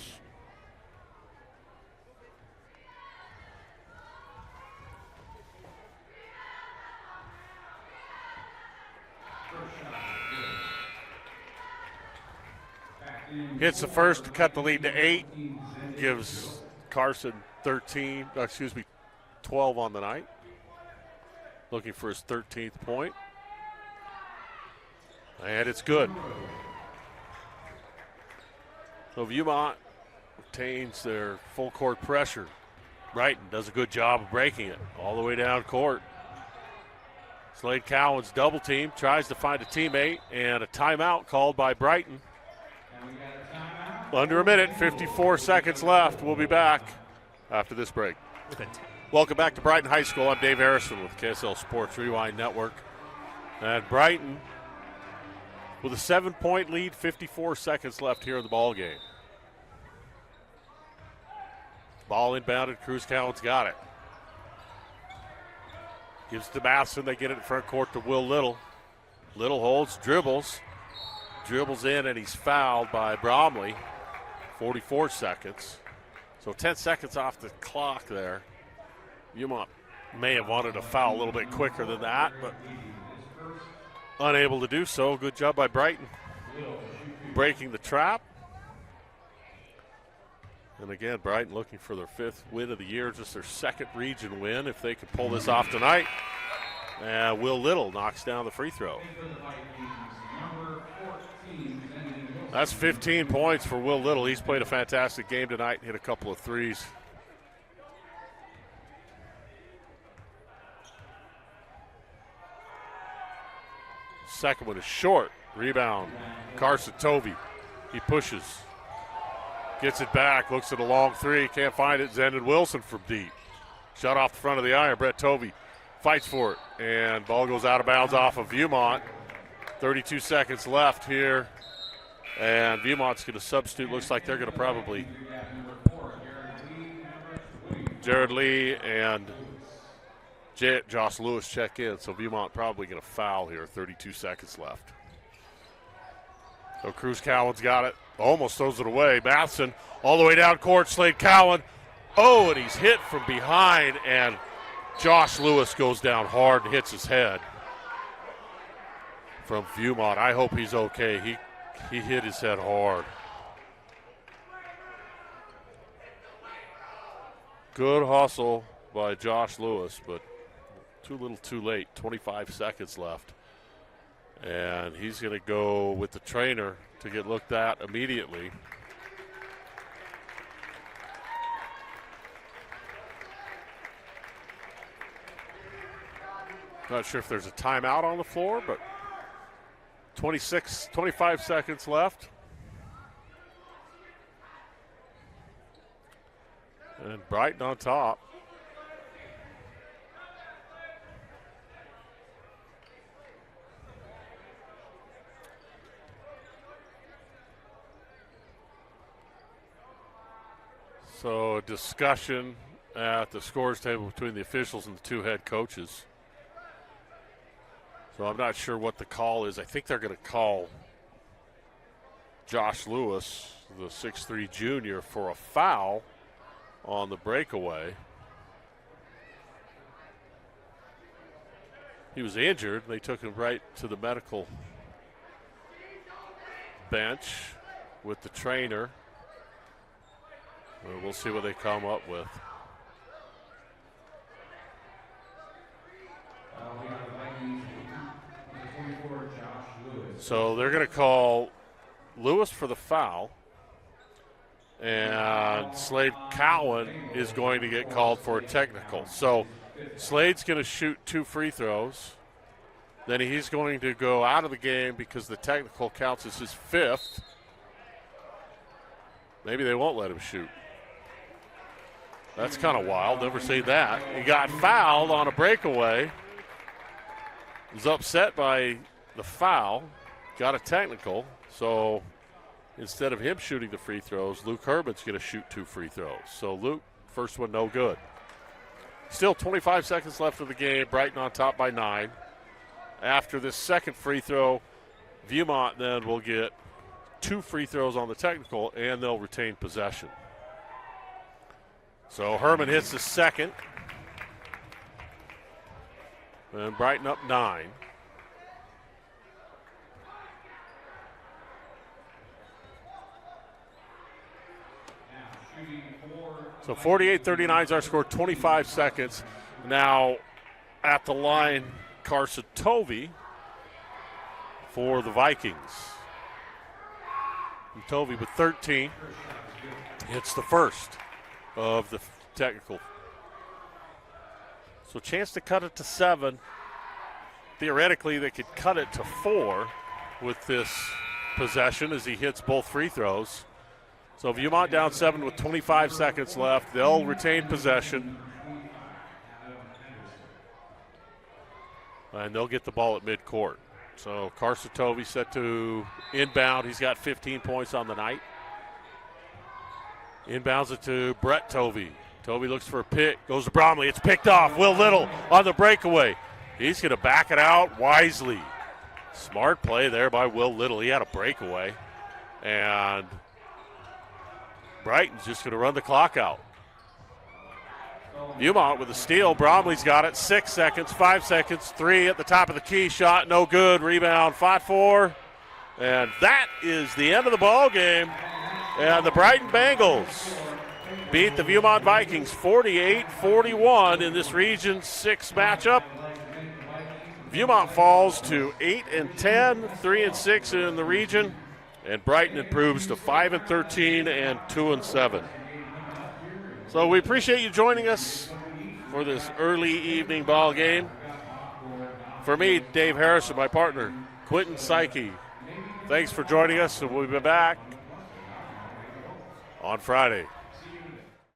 Speaker 1: Hits the first to cut the lead to 8. Gives Carson 12 on the night. Looking for his 13th point. And it's good. So Viewmont retains their full court pressure. Brighton does a good job of breaking it all the way down court. Slade Cowan's double team, tries to find a teammate, and a timeout called by Brighton. Under a minute, 54 seconds left. We'll be back after this break. Welcome back to Brighton High School. I'm Dave Harrison with KSL Sports Rewind Network. And Brighton with a 7-point lead, 54 seconds left here in the ball game. Ball inbounded. Cruz Cowan's got it. Gives to Matheson. They get it in front court to Will Little. Little holds, dribbles in, and he's fouled by Bromley. 44 seconds. So 10 seconds off the clock there. Viewmont may have wanted a foul a little bit quicker than that, but unable to do so. Good job by Brighton breaking the trap. And again, Brighton looking for their 5th win of the year, just their 2nd region win if they can pull this off tonight. And Will Little knocks down the free throw. That's 15 points for Will Little. He's played a fantastic game tonight, hit a couple of threes. Second one is short. Rebound. Carson Tovey. He pushes. Gets it back. Looks at a long three. Can't find it. Zendon Wilson from deep. Shot off the front of the iron. Brett Tovey fights for it. And ball goes out of bounds off of Viewmont. 32 seconds left here. And Viewmont's going to substitute. Looks like they're going to probably Jared Lee and Josh Lewis check in. So Viewmont probably going to foul here. 32 seconds left. So Cruz Cowan's got it. Almost throws it away. Matheson all the way down court. Slade Cowan. Oh, and he's hit from behind. And Josh Lewis goes down hard and hits his head from Viewmont. I hope he's okay. He hit his head hard. Good hustle by Josh Lewis, but too little too late. 25 seconds left. And he's going to go with the trainer to get looked at immediately. Not sure if there's a timeout on the floor, but 25 seconds left. And Brighton on top. So a discussion at the scores table between the officials and the two head coaches. So I'm not sure what the call is. I think they're going to call Josh Lewis, the 6'3 junior, for a foul on the breakaway. He was injured. They took him right to the medical bench with the trainer. We'll see what they come up with. So they're going to call Lewis for the foul, and Slade Cowan is going to get called for a technical. So Slade's going to shoot 2 free throws. Then he's going to go out of the game because the technical counts as his 5th. Maybe they won't let him shoot. That's kind of wild. Never seen that. He got fouled on a breakaway. Was upset by the foul. Got a technical. So instead of him shooting the free throws, Luke Herman's going to shoot 2 free throws. So Luke, first one no good. Still 25 seconds left of the game. Brighton on top by 9. After this second free throw, Viewmont then will get 2 free throws on the technical, and they'll retain possession. So Herman hits the second. And Brighton up 9. So 48-39 is our score, 25 seconds. Now at the line, Carson Tovey for the Vikings. And Tovey with 13. Hits the first of the technical. So chance to cut it to 7. Theoretically, they could cut it to 4 with this possession as he hits both free throws. So Viewmont down 7 with 25 seconds left. They'll retain possession. And they'll get the ball at midcourt. So Carson Tovey set to inbound. He's got 15 points on the night. Inbounds it to Brett Tovey. Tovey looks for a pick. Goes to Bromley. It's picked off. Will Little on the breakaway. He's going to back it out wisely. Smart play there by Will Little. He had a breakaway. And Brighton's just going to run the clock out. Viewmont with a steal. Bromley's got it. 6 seconds, 5 seconds, 3 at the top of the key. Shot no good. Rebound fought for. And that is the end of the ball game. And the Brighton Bengals beat the Viewmont Vikings 48-41 in this Region 6 matchup. Viewmont falls to 8-10, 3-6 in the region. And Brighton improves to 5-13 and 2-7. So we appreciate you joining us for this early evening ball game. For me, Dave Harris, and my partner, Quentin Psyche, thanks for joining us, and we'll be back on Friday.